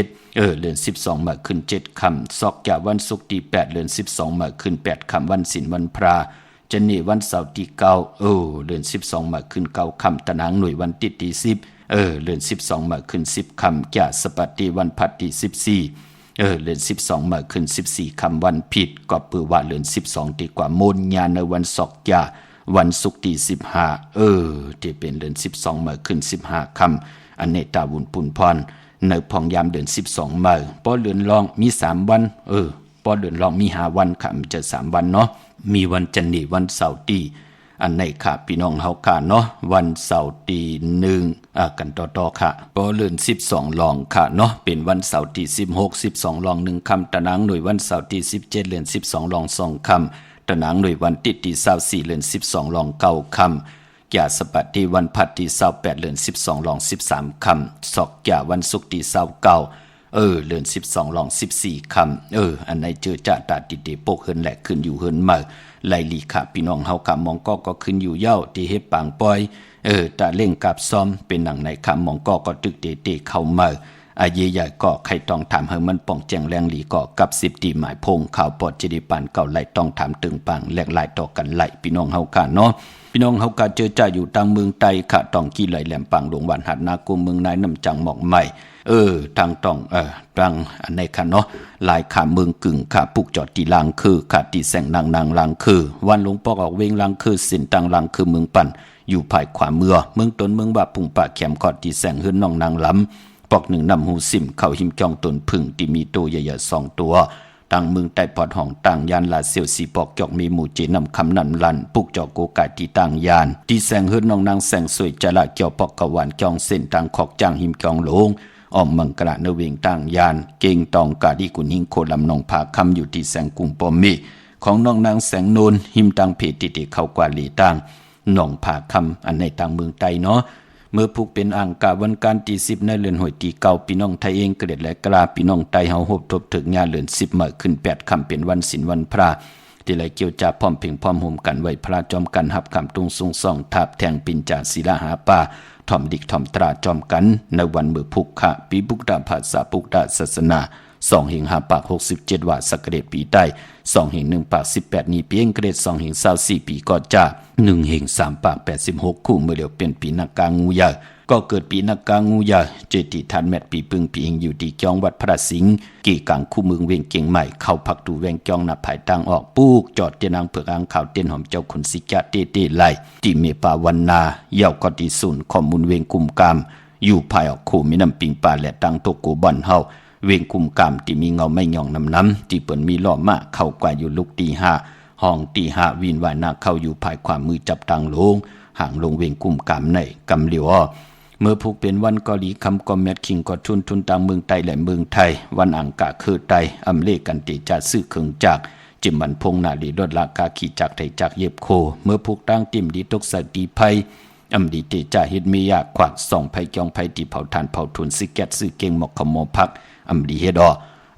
ดือน12หมื่นขึ้น7ค่ำศอกจ่าวันศุกร์ตี8เดือน12หมื่นขึ้น8ค่ำวันศีลวันพระจันนี่วันเสาร์ที่9เดือน12มาขึ้น9ค่ำตะนางหน่วยวันติดที่10เดือน12มาขึ้น10ค่ำจ่าสปัตติวันพัดที่14เดือน12มาขึ้น14ค่ำวันผิดก็เปือว่าเดือน12ดีกว่าโมนญาในวันศอกจ่าวันศุกร์ที่15ที่เป็นเดือน12มาขึ้น15ค่ำอันเนตาบุญปุนพรในพองยามเดือน12มาพอเดือนรองมี3วันพอเดือนรองมี5วันค่ะมันจะ3วันเนาะมีวันจันทร์วันเสาร์ตีอันไหนค่ะพี่น้องเฮาค่ะเนาะวันเสาร์ตี1กันต่อค่ะพอเดือน12รองค่ะเนาะเป็นวันเสาร์ที่12รอง1ค่ำตะนางหน่วยวันเสาร์ที่17เดือน12รอง2ค่ำตะนางหน่วยวันติดที่24เดือน12รอง9ค่ำจ่าสปัตติวันพัดที่28เดือน12รอง13ค่ำศอกจ่าวันศุกร์ที่29เดือน12รอง14ค่ำอันไหนเจอจ่าตาติเตโปกเฮิรนแหลกขึ้นอยู่เฮิรนมาไล่ลีค่ะพี่น้องเฮาค่ะมองก็ขึ้นอยู่เย้าที่เฮ็ดปางปอยตาเล่งกับซ้อมเป็นหนังในค่ะมองก็ตึกเตเข้ามา อาเยใหญ่ก็ใครต้องถามให้มันป่องแจงแรงหลีก็กับ10ตีหมายพงข่าวปอดจิดิปันเก่าไหลต้องถามตึงปังแหลกหลายต่อกันไหลพี่น้องเฮากันเนาะพี่น้องเฮากันเจอจ่าอยู่ทางเมืองไต้ค่ะต้องกี่ไหลแหลมปังหลวงวันหัดนากุมเมืองนายน้ำจังหมอกใหม่ทางต้องทางอันไหนค่ะเนาะลายขาเมืองกึ่งค่ะปุกจอดตีลางคือค่ะตีแสงนางลางคือวันหลวงปอกออกเวงลางคือสินตังลางคือเมืองปั่นอยู่ภายขวาเมืองตนเมืองบาปุงปะแขมกอดตีแสงหื้นน้องนางล้ำปอกหนึ่งนำหูซิมเข้าหิมจองตนพึ่งที่มีตัวใหญ่ๆ2ตัวต่างเมืองใต้ปอดห้องต่างยานลาเซียวสีปอกจอกมีหมู่จีนำคำนันลันปุกจอกโกกาที่ต่างยานที่แสงหื้นน้องนางแสงสวยจะละเกี่ยวปอกกะหวานจองเส้นต่างขอกจางหิมจองหลงอ้อมมังกระเนเวงต่างยานเก่งตองกาดีกุนหิงโคลำนองผาคำอยู่ที่แสงกุงปอมมีของน้องนางแสงโนนหิมตังเพติติเข้ากว่าหลีต่างหนองผาคำอันในต่างเมืองไต้เนาะเมื่อผูกเป็นอ่างกาวันการที่10ในเรือนหวยตีเก่าพี่น้องไทยเองเกลียดและกลาพี่น้องไต้เฮาฮบทบถึงงานเรือน10มื้อขึ้น8ค่ำเป็นวันศีลวันพระที่ไหลเกี่ยวจาพร้อมเพ่งพร้อมห่มกันไว้พระจอมกันหับคำตุงสูงส่องทับแทงปินจาศิลาหาป่าถ่อมดิกถ่อมตราจอมกันในวันมือพุกขะปีบุกดาภาษาปุกดาศาสนา2เฮง5ปาก67ว่าสักเดชปีใต้2เฮง1ปาก18นี้เพียงเกรด2เฮง24ปีก็จะ1เฮง3ปาก86คู่เมื่อเดียวเป็นปีนักกางูใหญ่ก็เกิดปีนักกางูใหญ่เจติทันแมตปีปึงปีเองอยู่ที่จองวัดพระสิงห์กี่กังคู่เมืองเวียงเก่งใหม่เข้าพักตูแวงจองหน้าภายต่างออกปูกจอดเตียนางเผือกอ่างข่าวเตียนหอมเจ้าขุนสิกะเตไหลที่เมปาวันนาเย่าก็ที่ศูนย์ข้อมูลเวียงกุมกามอยู่ภายออกคู่มีน้ำปิงปลาและตังโตโกบอนเฮาเวียงกุมกามที่มีเงาไม่หย่องน้ำที่เปิ่นมีล้อมาเข้ากว่าอยู่ลูกตี5ห้องตี5วินวายนาเข้าอยู่ภายความมือจับตังลงห่างลงเวียงกุมกามในกำเหลียวเมื่อผูกเป็นวันกอลีคำกอมแมทคิงก็ทุนต่างเมืองไต้และเมืองไทยวันอังกะคือไตอำเลกันติจัดซื้อเครื่องจักรจิมมันพงนาลีลดราคาขี่จักรไทยจักรเย็บโคเมื่อผูกตั้งติ่มดีตกสตีไพอำดีเตจ่าเฮ็ดเมียขวักส่องไผจองไผที่เผาทานเผาทุนสิแกตซื้อเก่งหมอกขมอพักอำดีเฮ็ด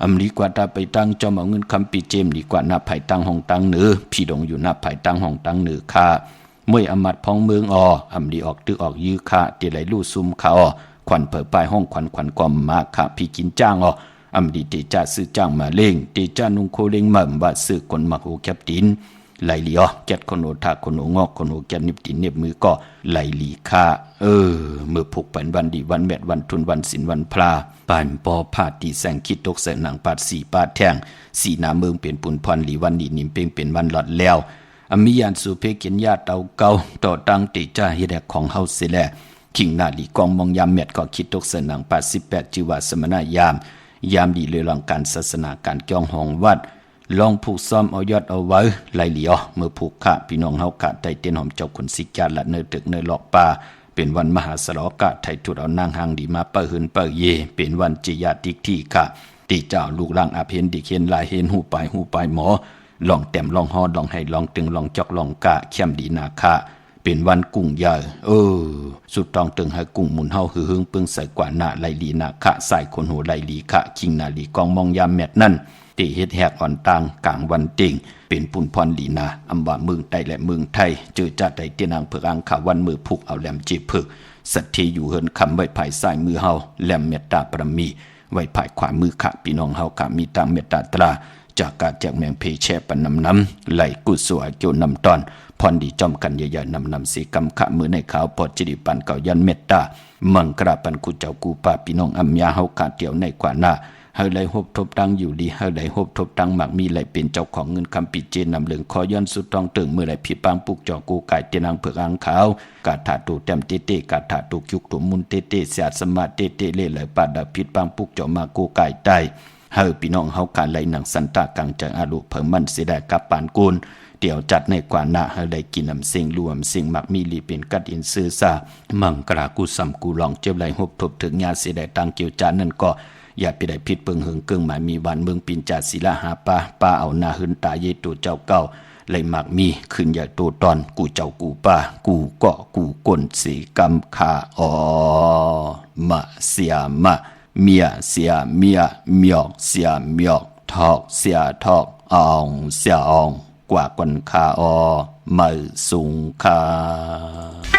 อำดีกว่าตาไปตั้งจอมเอาเงินคำปีเจมดีกว่าหน้าไผตั้งห้องตั้งเหนือพี่ดงอยู่หน้าไผตั้งห้องตั้งเหนือค่ามวยอมัดพองเมืองอำดีออกตึกออกยื้อค่าที่ไหลลู่ซุ่มค่าขวัญเปิดปลายห้องขวัญกอมมาค่าพี่กินจ้างอำดีเตจ่าซื้อจ้างมาเล่งเตจ่านุงโคเล่งหม่ำว่าซื้อคนมักโอแคปตินไหลลีแกดคนโอทาคนโองอกคนโอแกดนิบตินเน็บมือก็ไหลลีค่าเมื่อผูกเป็นวันดีวันแมดวันทุนวันศีลวันพระปานปอผาตีแสงคิดตกใส่หนังปาด4ปาดแทงสีนาเมืองเป็นปุ่นพรหลีวันดีนิ่มเป่งเป็นวันหลอดแล้วอมิยานสุเพเกียนญาเตาเก่าต่อตั้งติจ้าเฮ็ดของเฮาเสิแลคิงนาลีกองมองยามเม็ดก็คิดตกเสนัง88จิวาสมณยามดีเลยลองการศาสนาการจ้องห้องวัดลองผูกซ้อมเอายอดเอาไว้ไหลเหลียวเมื่อผูกขะพี่น้องเฮากะไตเต้นหอมเจ้าขุนสิกาละเนตึกเนหลอกป่าเป็นวันมหาสลกะไทยทุดเอานางหางดีมาเปิ้หืนเปิ้เยเป็นวันจิยาติกที่กะติเจ้าลูกหลางอาเพ็นดิเขียนลายเห็นหูไปหมอลองแต้มลองฮอดลองให้ลองตึงลองจอกลองกะเข้มดีนาคาเป็นวันกุ้งใหญ่สุดต้องตึงให้กุ้งหมุนเฮาหือหึงปึงใส่กว่าหน้าไหลลีนาคะใส่คนหูไหลลีคะคิงนาลีกองมองยามแมดนั่นตีเฮ็ดแหกอ่อนต่างกลางวันติ่งเป็นปุ่นพรลีนาอำว่าเมืองไต้และเมืองไทยเจอจัดไดเตียนางเผือกอ่างขาวันมือผูกเอาแหลมจีผึกสัตทีอยู่เฮินคำไว้ภายซ้ายมือเฮาแหลมเมตตาปรมีไว้ภายขวามือคะพี่น้องเฮาค่ะมีตามเมตตาตราจากการแจกแมงเพแช่ปันน้ำไหลกุศลโจนำตอนพรดีจอมกันใหญ่ๆนำสีกำขะมือในขาวปอดจิริปันเก่ายันเมตตามังกราปันกุเจ้ากูป่าพี่น้องอัมยาเฮาขาเตียวในกว่าหน้าเฮาไหลหบทบตังอยู่ดีเฮาไหลหบทบตังหมักมีไหลเป็นเจ้าของเงินคำปิเจนนำเหลืองคอย้อนสุดต้องตึงเมื่อไหลผีปังปุกจอกูไก่เตนางเผือกอ่างขาวกาถาตูเต็มเตเตกาถาตูยุกตุมุนเตเตเสียสมาเตเตเล่ไหลปาดาผิดปังปุกจอมากูไก่ใต้เฮาพี่น้องเฮาการไหลหนังสันตากังจังอาลุเพิ่มมันสิได้กับปานกูลเดี๋ยวจัดในกว่าหน้าเฮาได้กินน้ำเสียงรวมเสียงมักมีลีเป็นกัดอินซื้อซามังกรากูสัมกูลองเจ็บไหลหบทบถึงญาสิได้ตังเกี่ยวจานนั่นก็อย่าไปได้ผิดเปิงเหิงเกิงหมายมีวันเมืองปินจาศิลาหาป้าเอาหน้าหึนตาเยตูเจ้าเก่าไหลมักมีขึ้นอย่าตัวตอนกูเจ้ากูป้ากูเกาะกูกลสีกำคามาเสียมาเมียเสียเมียเมียกเสียเมียกทอกเสียทอกอ่องเสียอ่องกว่ากันคามือสูงคา